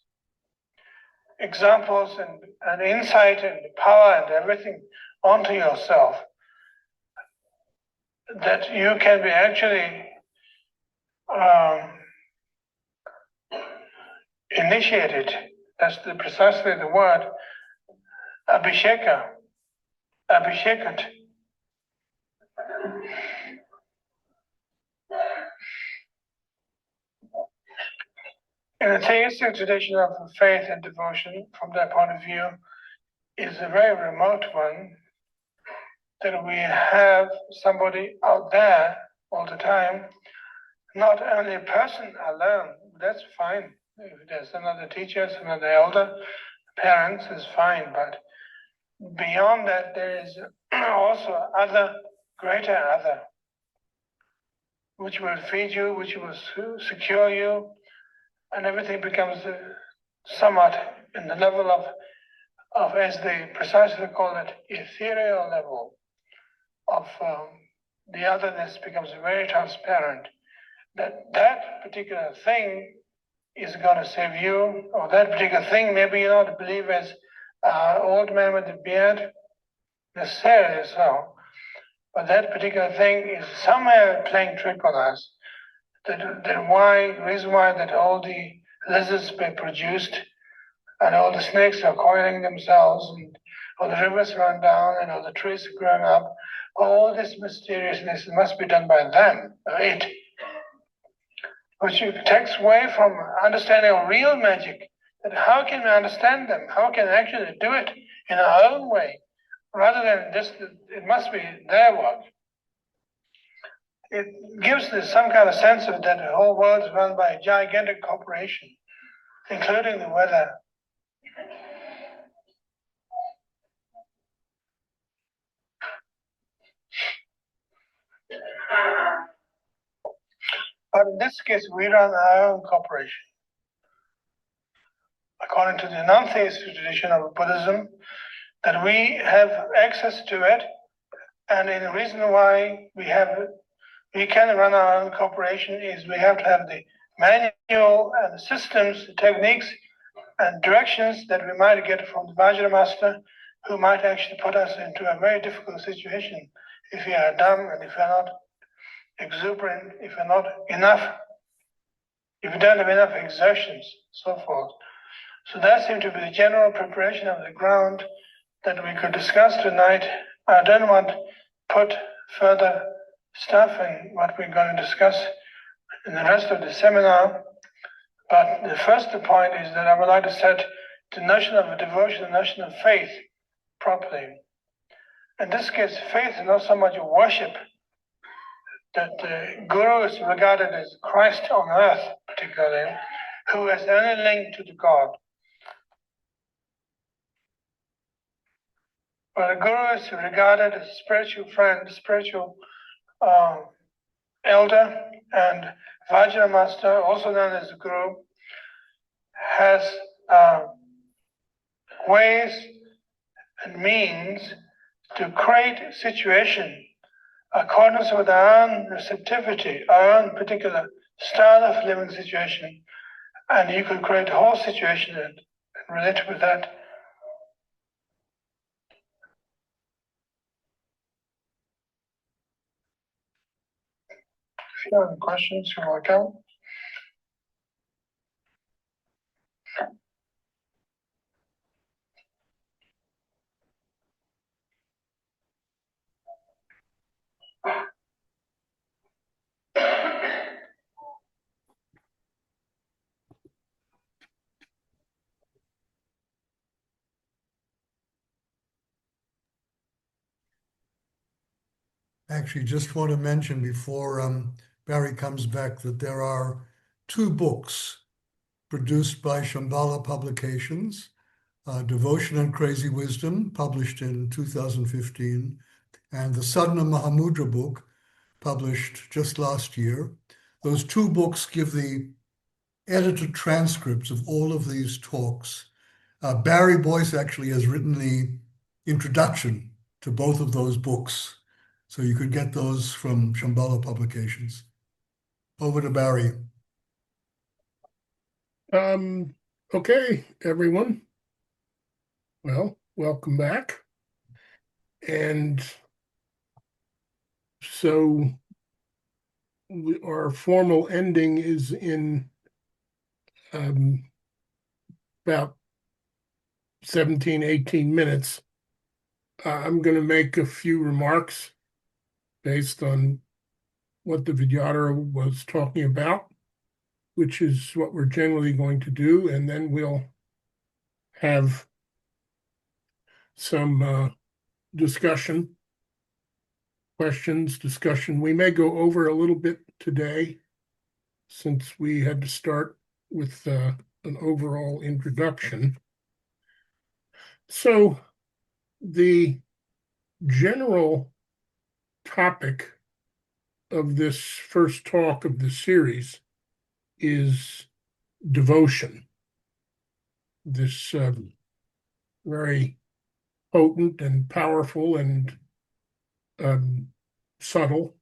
examples and insight and power and everything onto yourself, that you can be actually initiated. That's precisely the word, abhisheka, abhishekat. In the theistic tradition of faith and devotion, from that point of view, is a very remote one, that we have somebody out there all the time, not only a person alone, that's fine. If there's another teacher, another elder, parents is fine, but beyond that, there is also other, greater other, which will feed you, which will secure you, and everything becomes somewhat in the level of, as they precisely call it, ethereal level of the otherness becomes very transparent. That particular thing is going to save you, or that particular thing, maybe you don't believe as old man with the beard, necessarily so, but that particular thing is somewhere playing trick on us. The reason why that all the lizards been produced and all the snakes are coiling themselves and all the rivers run down and all the trees are growing up, all this mysteriousness must be done by them, it, which takes away from understanding of real magic, that how can we understand them? How can we actually do it in our own way, rather than just, it must be their work. It gives some kind of sense of that the whole world is run by a gigantic corporation, including the weather. But in this case, we run our own corporation. According to the non-theistic tradition of Buddhism, that we have access to it, and the reason why we can run our own corporation is we have to have the manual and the systems, the techniques, and directions that we might get from the Vajra Master, who might actually put us into a very difficult situation if we are dumb and if we are not exuberant, if we are not enough, if we don't have enough exertions, so forth. So that seemed to be the general preparation of the ground that we could discuss tonight. I don't want to put further stuff in what we're going to discuss in the rest of the seminar. But the first point is that I would like to set the notion of devotion, the notion of faith properly. In this case, faith is not so much a worship, that the Guru is regarded as Christ on earth, particularly, who has only link to the God. But the Guru is regarded as a spiritual friend, spiritual elder, and Vajra Master, also known as the Guru, has ways and means to create a situation accordance with our own receptivity, our own particular style of living situation, and you can create a whole situation and relate with that. If you have any questions, you're welcome. Actually, just want to mention before Barry comes back that there are 2 books produced by Shambhala Publications, Devotion and Crazy Wisdom, published in 2015, and the Sadhana of Mahamudra book, published just last year. Those 2 books give the edited transcripts of all of these talks. Barry Boyce actually has written the introduction to both of those books. So you could get those from Shambhala Publications. Over to Barry. Okay, everyone. Well, welcome back. And so our formal ending is in about 17, 18 minutes. I'm going to make a few remarks based on what the Vidyadhara was talking about, which is what we're generally going to do, and then we'll have some discussion, questions, discussion. We may go over a little bit today since we had to start with an overall introduction. So the general topic of this first talk of the series is devotion, this very potent and powerful and subtle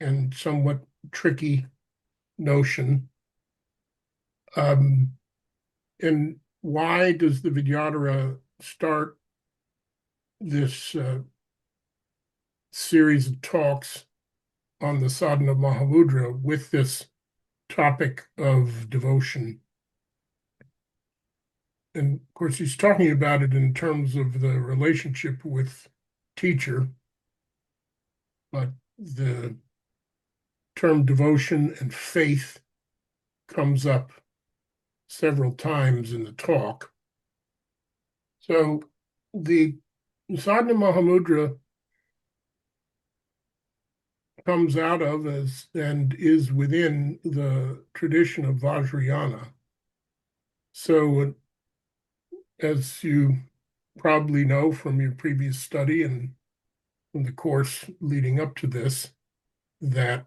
and somewhat tricky notion. And why does the Vidyadhara start this series of talks on the Sadhana of Mahamudra with this topic of devotion? And of course, he's talking about it in terms of the relationship with teacher, but the term devotion and faith comes up several times in the talk. So the Sadhana Mahamudra comes out of and is within the tradition of Vajrayana. So, as you probably know from your previous study and from the course leading up to this, that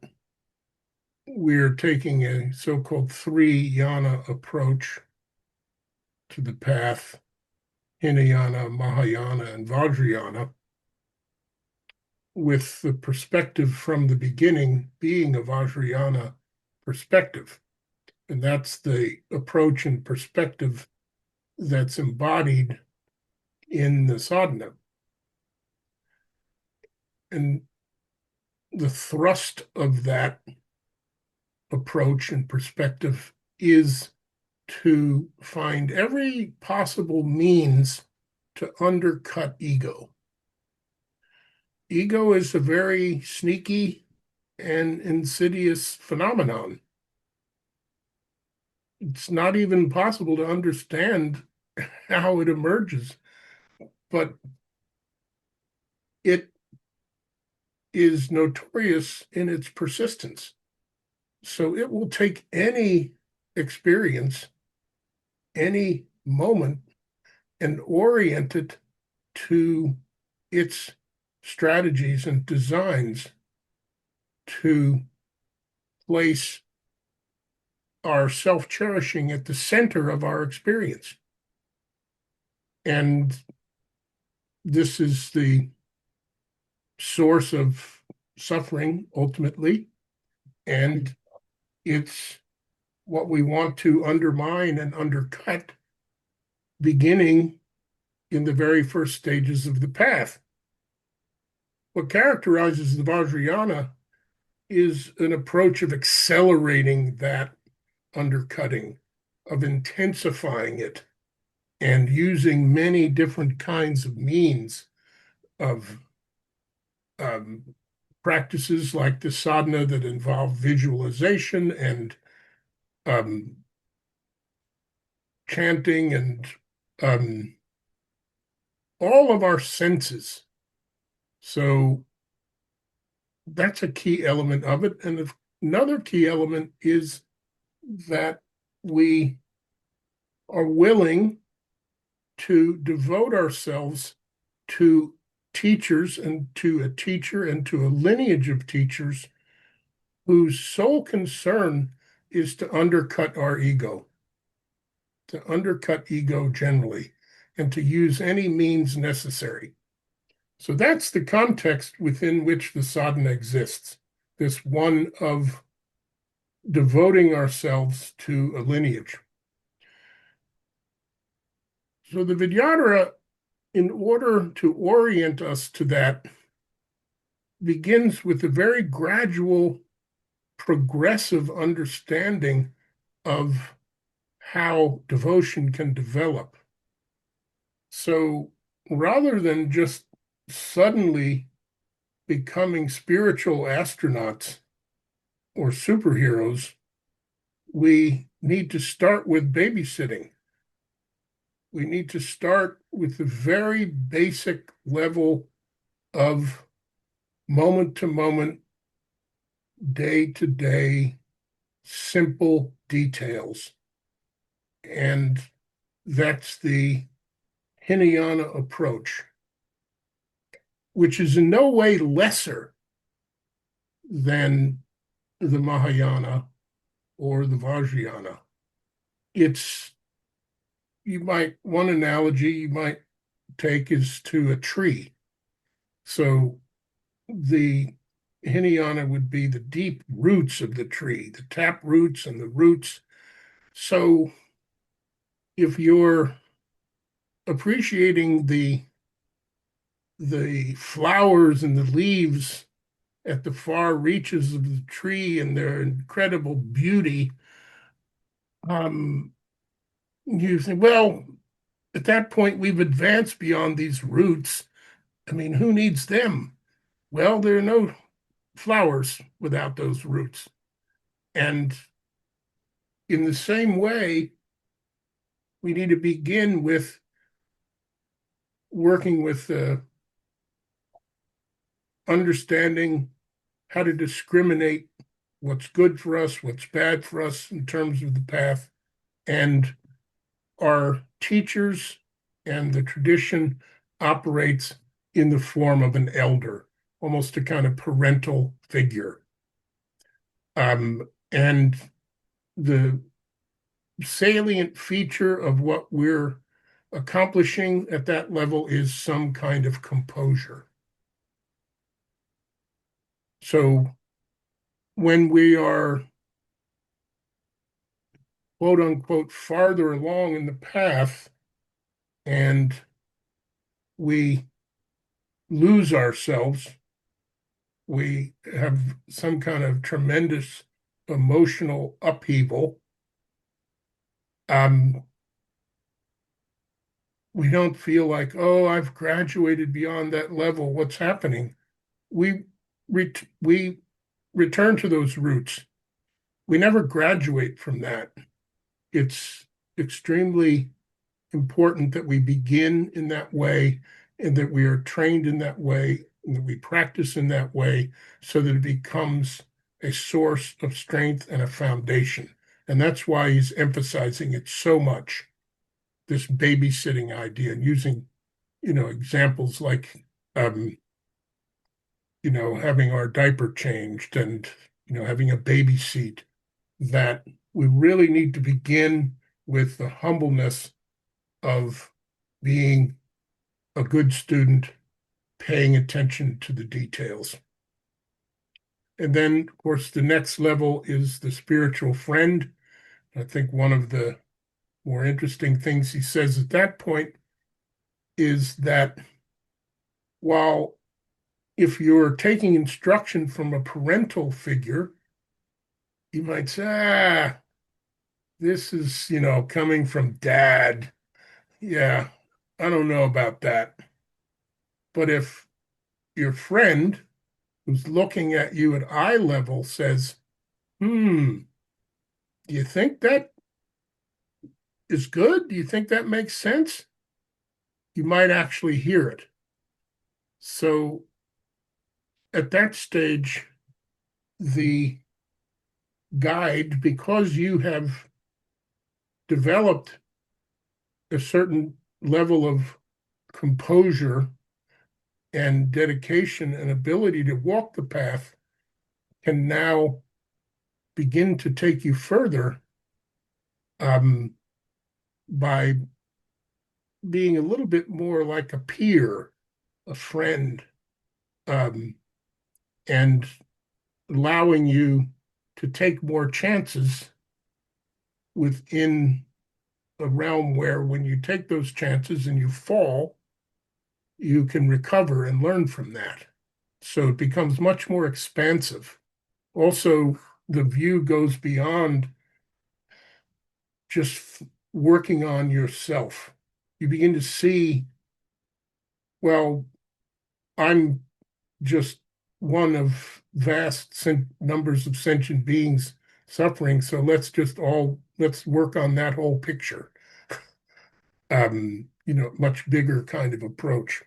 we're taking a so-called three yana approach to the path: Hinayana, Mahayana, and Vajrayana, with the perspective from the beginning being a Vajrayana perspective. And that's the approach and perspective that's embodied in the sadhana. And the thrust of that approach and perspective is to find every possible means to undercut ego. Ego is a very sneaky and insidious phenomenon. It's not even possible to understand how it emerges, but it is notorious in its persistence. So it will take any experience, any moment, and orient it to its strategies and designs to place our self-cherishing at the center of our experience. And this is the source of suffering, ultimately. And it's what we want to undermine and undercut, beginning in the very first stages of the path. What characterizes the Vajrayana is an approach of accelerating that undercutting, of intensifying it, and using many different kinds of means of practices like the sadhana that involve visualization and chanting and all of our senses. So that's a key element of it. And another key element is that we are willing to devote ourselves to teachers and to a teacher and to a lineage of teachers whose sole concern is to undercut our ego, to undercut ego generally, and to use any means necessary. So that's the context within which the sadhana exists, this one of devoting ourselves to a lineage. So the Vidyadhara, in order to orient us to that, begins with a very gradual, progressive understanding of how devotion can develop. So rather than just suddenly becoming spiritual astronauts or superheroes, we need to start with babysitting. We need to start with the very basic level of moment to moment, day to day, simple details. And that's the Hinayana approach, which is in no way lesser than the Mahayana or the Vajrayana. It's, one analogy you might take is to a tree. So the Hinayana would be the deep roots of the tree, the tap roots and the roots. So if you're appreciating the flowers and the leaves at the far reaches of the tree and their incredible beauty, you think, well, at that point, we've advanced beyond these roots. I mean, who needs them? Well, there are no flowers without those roots. And in the same way, we need to begin with working with understanding how to discriminate what's good for us, what's bad for us in terms of the path, and our teachers and the tradition operates in the form of an elder, almost a kind of parental figure. And the salient feature of what we're accomplishing at that level is some kind of composure. So when we are, quote unquote, farther along in the path and we lose ourselves, we have some kind of tremendous emotional upheaval. We don't feel like, oh, I've graduated beyond that level. What's happening? We return to those roots. We never graduate from that. It's extremely important that we begin in that way and that we are trained in that way and that we practice in that way so that it becomes a source of strength and a foundation. And that's why he's emphasizing it so much, this babysitting idea, and using, examples like, having our diaper changed and, having a baby seat, that we really need to begin with the humbleness of being a good student, paying attention to the details. And then, of course, the next level is the spiritual friend. I think one of the more interesting things he says at that point is that while if you're taking instruction from a parental figure, you might say, this is, coming from dad. Yeah, I don't know about that. But if your friend who's looking at you at eye level says, do you think that is good? Do you think that makes sense? You might actually hear it. So at that stage, the guide, because you have developed a certain level of composure and dedication and ability to walk the path, can now begin to take you further by being a little bit more like a peer, a friend, and allowing you to take more chances within a realm where when you take those chances and you fall, you can recover and learn from that. So it becomes much more expansive. Also, the view goes beyond just working on yourself. You begin to see, well, I'm just one of vast numbers of sentient beings suffering, so let's work on that whole picture. Much bigger kind of approach.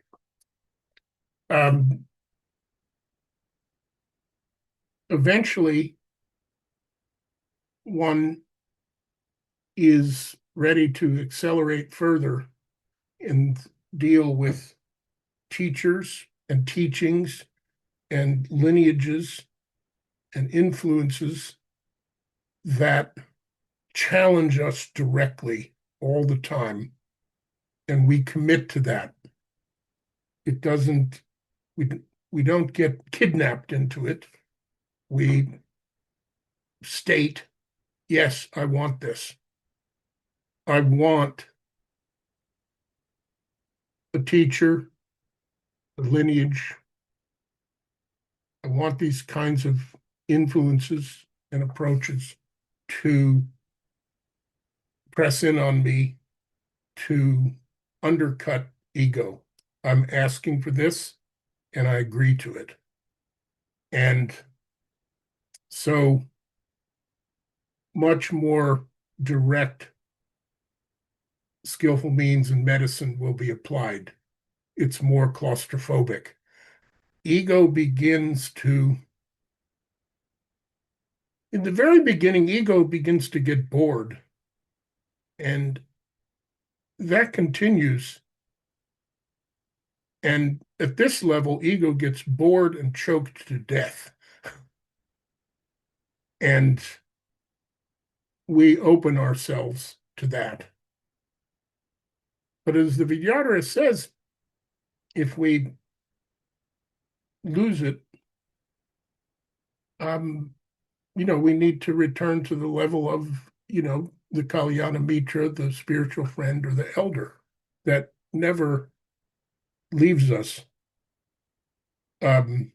Eventually, one is ready to accelerate further and deal with teachers and teachings and lineages and influences that challenge us directly all the time. And we commit to that. We don't get kidnapped into it. We state, yes, I want this. I want a teacher, a lineage. I want these kinds of influences and approaches to press in on me, to undercut ego. I'm asking for this, and I agree to it. And so much more direct, skillful means in medicine will be applied. It's more claustrophobic. Ego begins to, in the very beginning, ego begins to get bored. And that continues. And at this level, ego gets bored and choked to death. And we open ourselves to that. But as the Vajrayana says, if we lose it, we need to return to the level of, the Kalyana Mitra, the spiritual friend or the elder that never leaves us. And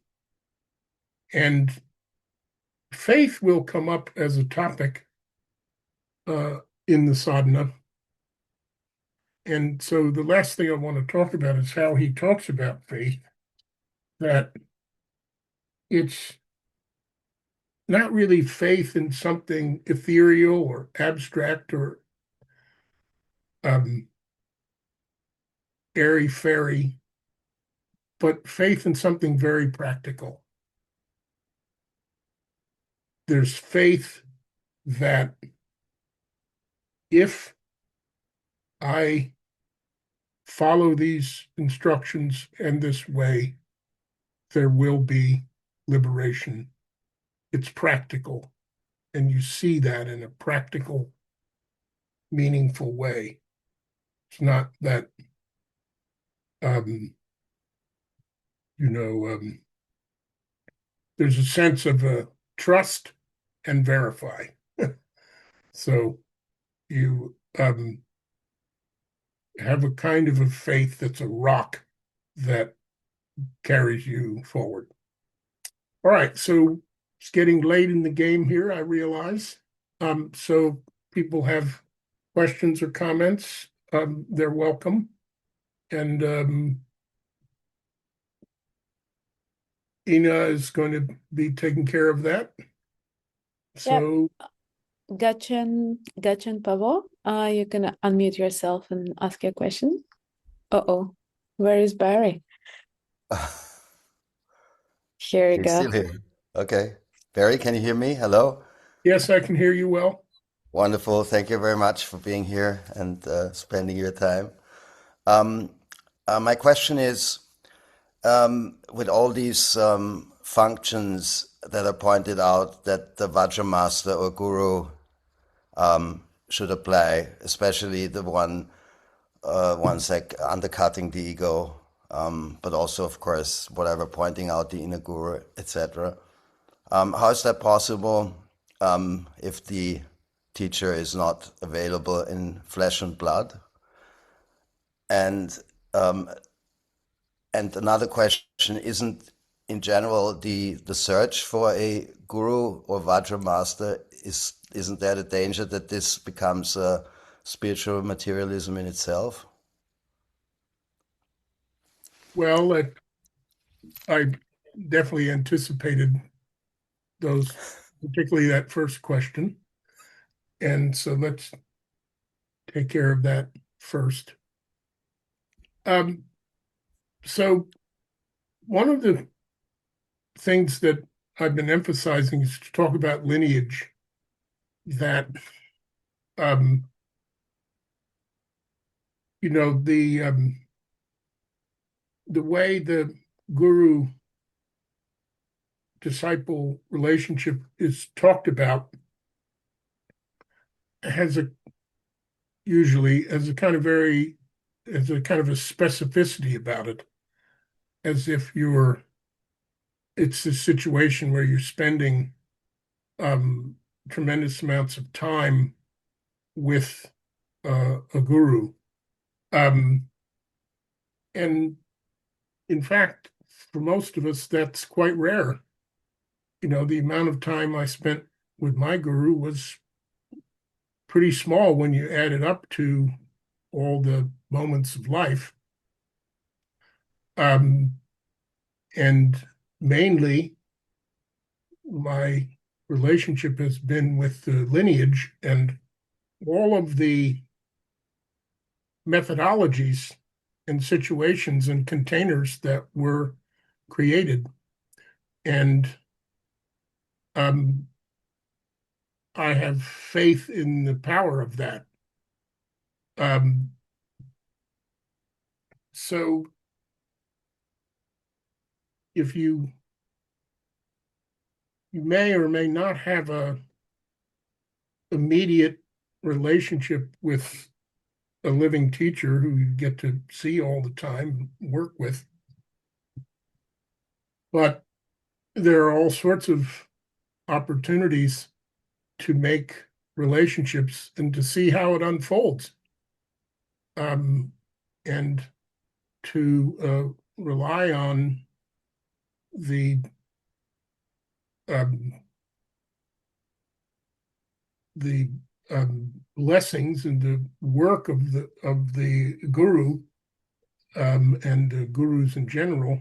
faith will come up as a topic in the sadhana. And so the last thing I want to talk about is how he talks about faith, that it's not really faith in something ethereal or abstract or airy-fairy, but faith in something very practical. There's faith that if I follow these instructions and this way, there will be liberation. It's practical, and you see that in a practical, meaningful way. It's not that, there's a sense of trust and verify. So you have a kind of a faith that's a rock that carries you forward. All right, so it's getting late in the game here, I realize. So people have questions or comments, they're welcome. And Ina is going to be taking care of that. So Gachan Pavo, you can unmute yourself and ask your question. Uh-oh, where is Barry? Here we He's go. still here. Okay. Barry, can you hear me? Hello? yes, I can hear you well. Wonderful. Thank you very much for being here and spending your time. My question is, with all these functions that are pointed out that the Vajra Master or Guru should apply, especially the ones like undercutting the ego, but also, of course, whatever, pointing out the inner guru, etc. How is that possible if the teacher is not available in flesh and blood? And another question, isn't in general the search for a guru or Vajra Master, isn't there the danger that this becomes a spiritual materialism in itself? Well, I definitely anticipated those, particularly that first question. And so let's take care of that first. So one of the things that I've been emphasizing is to talk about lineage, that the way the guru disciple relationship is talked about usually has a kind of a specificity about it, as if it's a situation where you're spending tremendous amounts of time with a guru. And in fact, for most of us, that's quite rare. The amount of time I spent with my guru was pretty small when you add it up to all the moments of life. And mainly, my relationship has been with the lineage and all of the methodologies and situations and containers that were created. And I have faith in the power of that. So if you may or may not have a immediate relationship with a living teacher who you get to see all the time, work with, but there are all sorts of opportunities to make relationships and to see how it unfolds, and to rely on the blessings and the work of the guru, and gurus in general,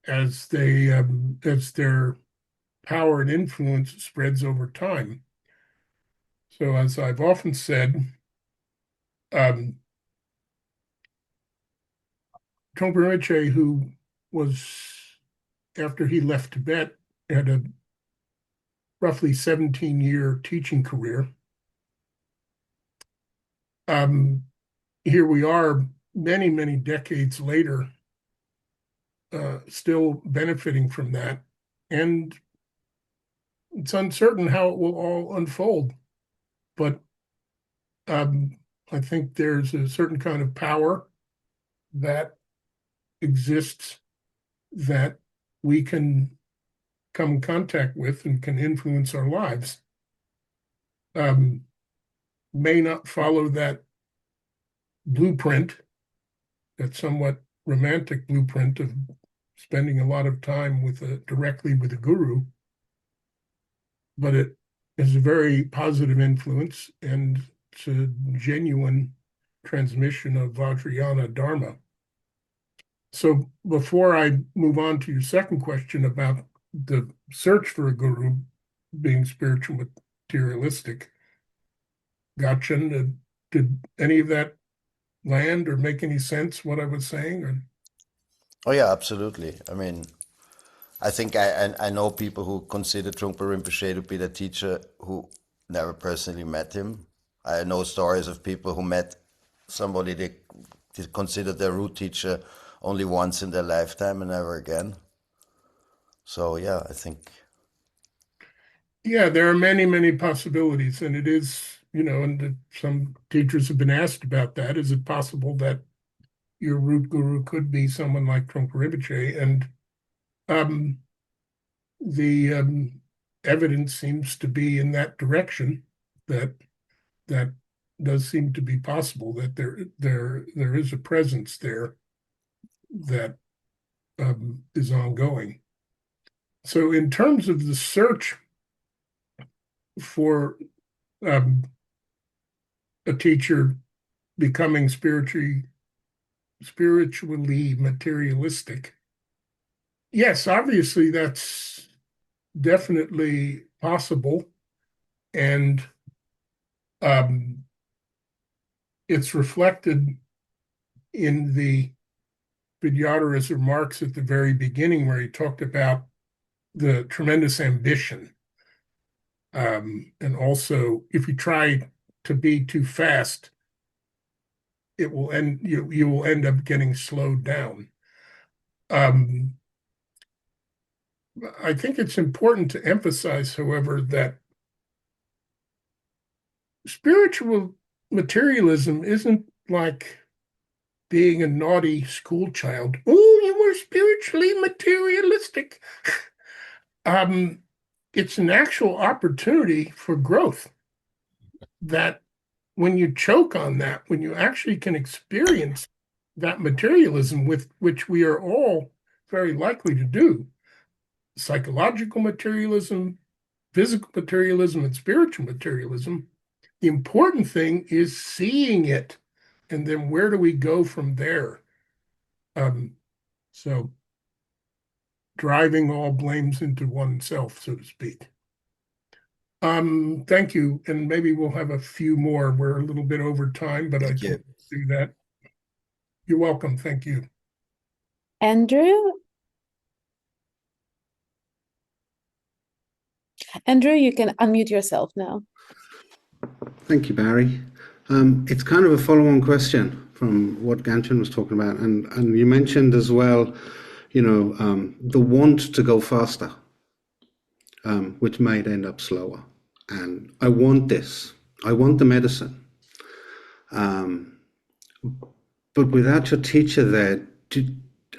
as their power and influence spreads over time. So, as I've often said, Trungpa Rinpoche, who was, after he left Tibet, had a roughly 17-year teaching career. Here we are, many, many decades later, still benefiting from that. And it's uncertain how it will all unfold. But I think there's a certain kind of power that exists that we can come in contact with and can influence our lives. May not follow that blueprint, that somewhat romantic blueprint of spending a lot of time directly with a guru, but it is a very positive influence, and it's a genuine transmission of Vajrayana Dharma. So before I move on to your second question about the search for a guru being spiritual materialistic, Gachin, did any of that land or make any sense, what I was saying? Or? Oh yeah, absolutely. I mean, I think I know people who consider Trungpa Rinpoche to be the teacher who never personally met him. I know stories of people who met somebody they considered their root teacher only once in their lifetime and never again. So yeah, I think. Yeah, there are many, many possibilities, and it is, and some teachers have been asked about that. Is it possible that your root guru could be someone like Trungpa Rinpoche? And the evidence seems to be in that direction, that does seem to be possible, that there is a presence there that is ongoing. So in terms of the search for a teacher becoming spiritually materialistic, yes, obviously that's definitely possible, and it's reflected in the Vidyadhara's remarks at the very beginning, where he talked about the tremendous ambition. And also, if you try to be too fast, it will you will end up getting slowed down. I think it's important to emphasize, however, that spiritual materialism isn't like being a naughty school child. Oh, you were spiritually materialistic. It's an actual opportunity for growth, that when you choke on that, when you actually can experience that materialism, with which we are all very likely to do, psychological materialism, physical materialism, and spiritual materialism, the important thing is seeing it, and then where do we go from there? So driving all blames into oneself, so to speak. Thank you, and maybe we'll have a few more. We're a little bit over time, but I can't do that. You're welcome. Thank you. Andrew, you can unmute yourself now. Thank you, Barry. It's kind of a follow-on question from what Ganchen was talking about, and you mentioned as well, the want to go faster, which might end up slower. And I want this. I want the medicine. But without your teacher there,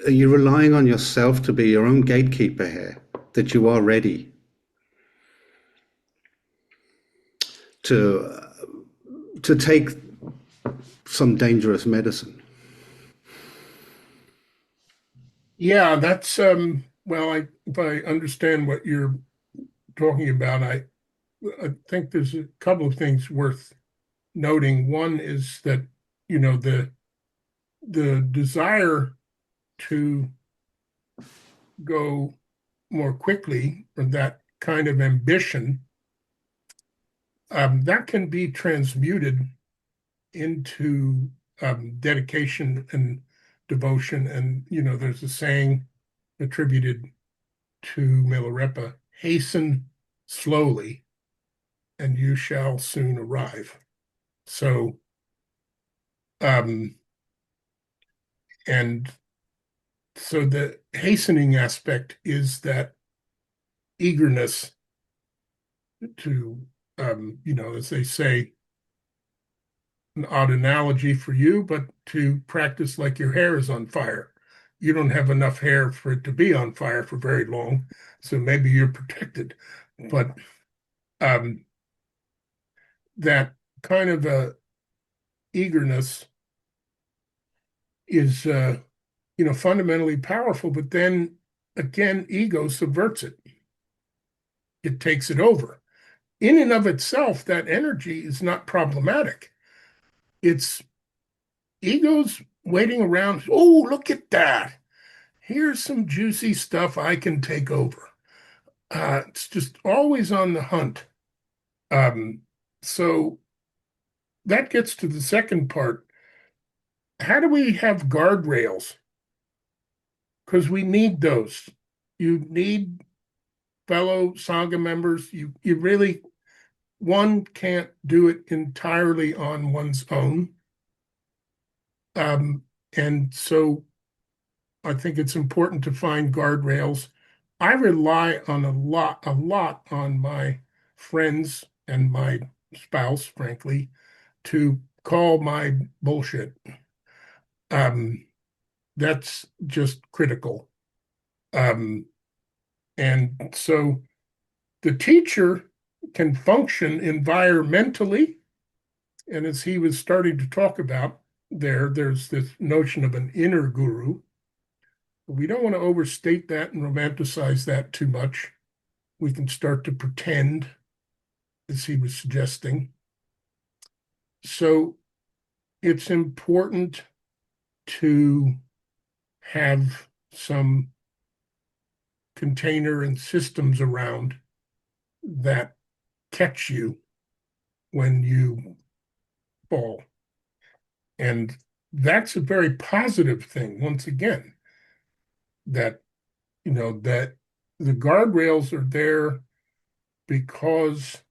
are you relying on yourself to be your own gatekeeper here, that you are ready to take some dangerous medicine? Yeah, that's well, if I understand what you're talking about, I think there's a couple of things worth noting. One is that, the desire to go more quickly, or that kind of ambition, that can be transmuted into dedication and devotion. And, there's a saying attributed to Milarepa: hasten slowly and you shall soon arrive. So, and so the hastening aspect is that eagerness to, as they say, an odd analogy for you, but to practice like your hair is on fire. You don't have enough hair for it to be on fire for very long, so maybe you're protected. But that kind of a eagerness is, fundamentally powerful. But then again, ego subverts it. It takes it over. In and of itself, that energy is not problematic. It's ego's waiting around. Oh, look at that. Here's some juicy stuff I can take over. It's just always on the hunt. So that gets to the second part. How do we have guardrails? Because we need those. You need fellow Sangha members. You really, one can't do it entirely on one's own. And so I think it's important to find guardrails. I rely on a lot on my friends and my spouse, frankly, to call my bullshit. That's just critical. And so the teacher can function environmentally. And as he was starting to talk about there's this notion of an inner guru. We don't want to overstate that and romanticize that too much. We can start to pretend, as he was suggesting. So it's important to have some container and systems around that catch you when you fall. And that's a very positive thing, once again, that, that the guardrails are there because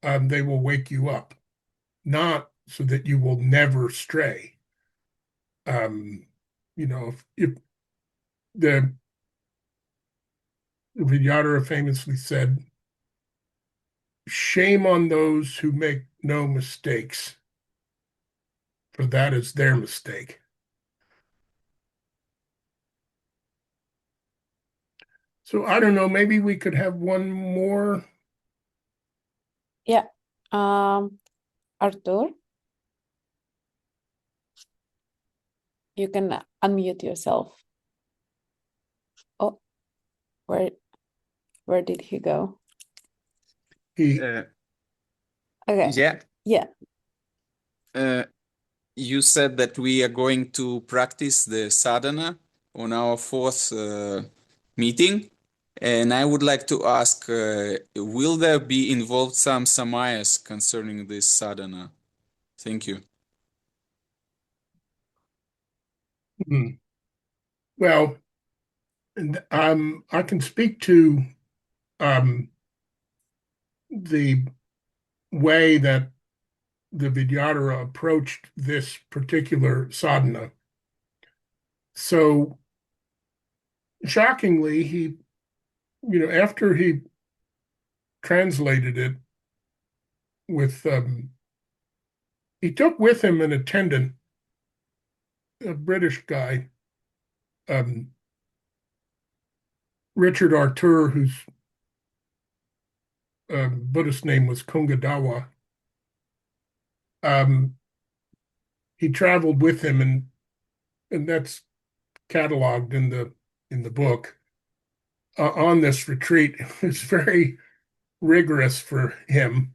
they will wake you up, not so that you will never stray. If the Vajrayana famously said, shame on those who make no mistakes, for that is their mistake. So I don't know, maybe we could have one more. Yeah. Artur, you can unmute yourself. Oh, where did he go? Okay. Yeah. You said that we are going to practice the sadhana on our fourth meeting. And I would like to ask, will there be involved some samayas concerning this sadhana? Thank you. Well, I can speak to the way that the Vidyadhara approached this particular sadhana. So shockingly, after he translated it with, he took with him an attendant, a British guy, Richard Artur, whose Buddhist name was Kungadawa. He traveled with him, and that's cataloged in the book on this retreat. It was very rigorous for him,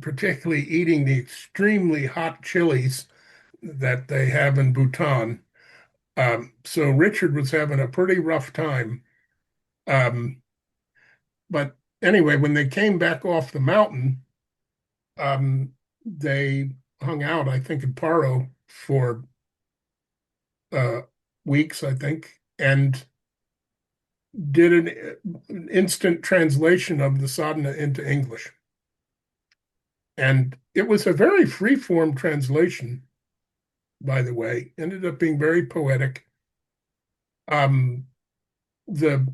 particularly eating the extremely hot chilies that they have in Bhutan. So Richard was having a pretty rough time. But anyway, when they came back off the mountain, they hung out, I think, in Paro for weeks, I think, and did an instant translation of the sadhana into English. And it was a very free-form translation, by the way, ended up being very poetic. The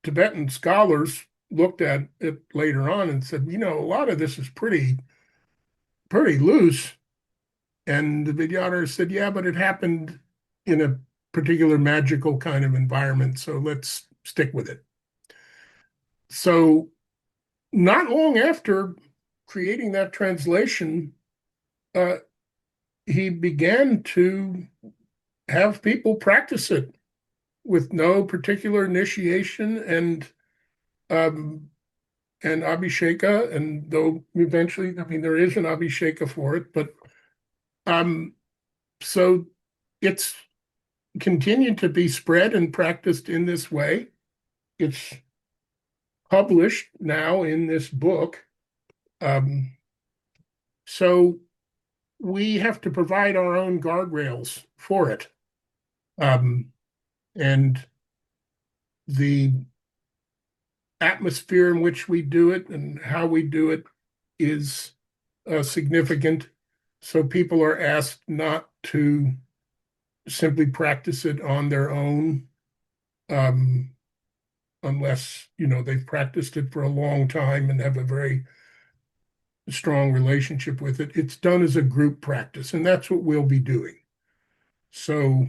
Tibetan scholars looked at it later on and said, a lot of this is pretty loose. And the Vidyadhara said, yeah, but it happened in a particular magical kind of environment, so let's stick with it. So not long after creating that translation, he began to have people practice it with no particular initiation and abhisheka, and though eventually, there is an abhisheka for it, but so it's continued to be spread and practiced in this way. It's published now in this book. So we have to provide our own guardrails for it. And the atmosphere in which we do it and how we do it is significant. So people are asked not to simply practice it on their own, unless, they've practiced it for a long time and have a very strong relationship with it. It's done as a group practice, and that's what we'll be doing. So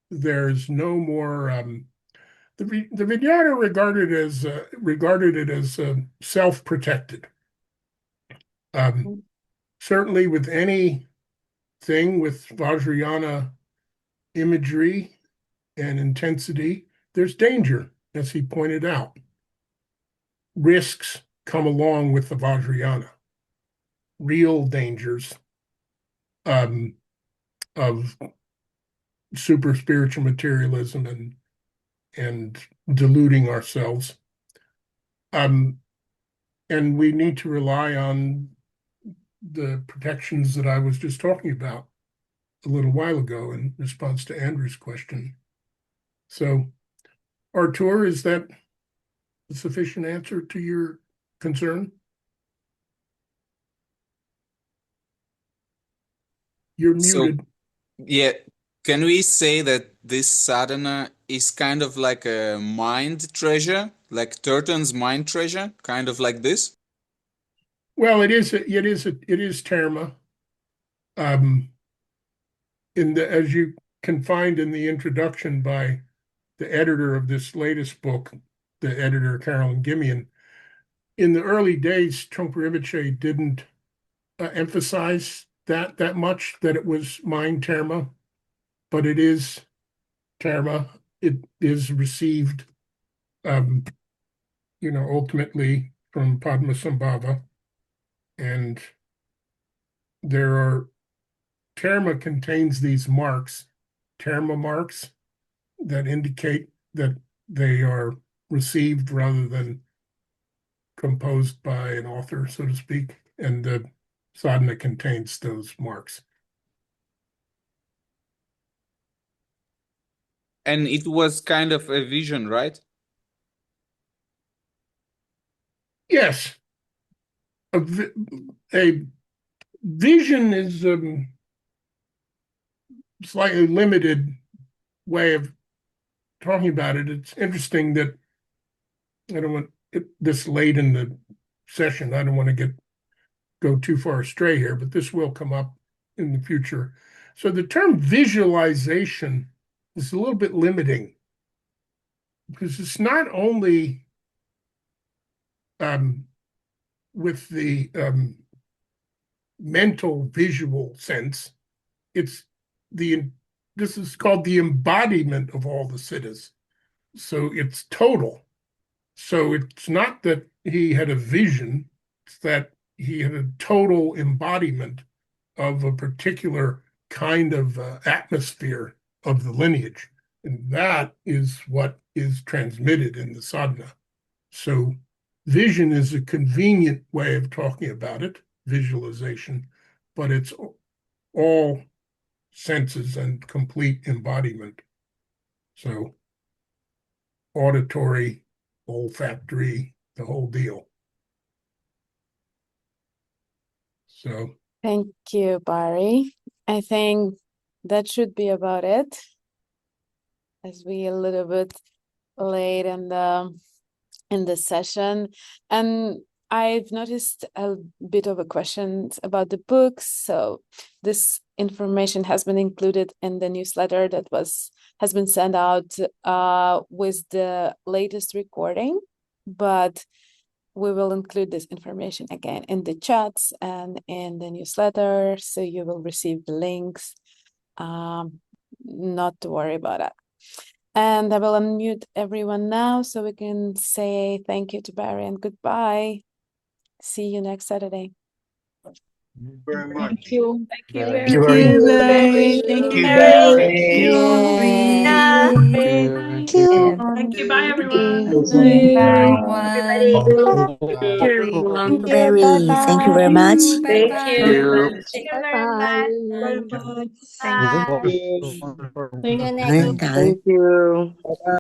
there's no more, the Vidyadhara regarded it as self-protected. Certainly with anything with Vajrayana imagery and intensity, there's danger, as he pointed out. Risks come along with the Vajrayana, real dangers of super spiritual materialism and deluding ourselves. And we need to rely on the protections that I was just talking about a little while ago in response to Andrew's question. So, Artur, is that a sufficient answer to your concern? You're muted. Yeah, can we say that this sadhana is kind of like a mind treasure, like Turton's mind treasure, kind of like this? Well, it is terma. As you can find in the introduction by the editor of this latest book, the editor Carolyn Gimian, in the early days, Trungpa Rinpoche didn't emphasize that much, that it was mind terma, but it is terma. It is received, ultimately from Padmasambhava, and terma contains these marks, terma marks, that indicate that they are received rather than composed by an author, so to speak, and the sadhana contains those marks. And it was kind of a vision, right? Yes. a vision is slightly limited way of talking about it. It's interesting that I don't want it this late in the session. I don't want to go too far astray here, but this will come up in the future. So the term visualization is a little bit limiting because it's not only with the mental visual sense, this is called the embodiment of all the siddhas. So it's total. So it's not that he had a vision, it's that he had a total embodiment of a particular kind of atmosphere of the lineage. And that is what is transmitted in the sadhana. So vision is a convenient way of talking about it, visualization, but it's all senses and complete embodiment. So auditory, olfactory, the whole deal. So Thank you, Barry. I think that should be about it, as we a little bit late in the session. And I've noticed a bit of a questions about the books. So this information has been included in the newsletter that has been sent out with the latest recording, but we will include this information again in the chats and in the newsletter, so you will receive the links. Not to worry about that. And I will unmute everyone now so we can say thank you to Barry and goodbye. See you next Saturday. Very much. Thank you. Thank you Thank very you, much. Barry. Thank you, Barry. Barry. Thank you. Thank you. Thank you. Bye, everyone. Thank you, everyone. Thank you, everyone. Thank you, Barry. Thank you very much. Thank you. Thank you very much. Bye. Bye. Thank you. Thank you.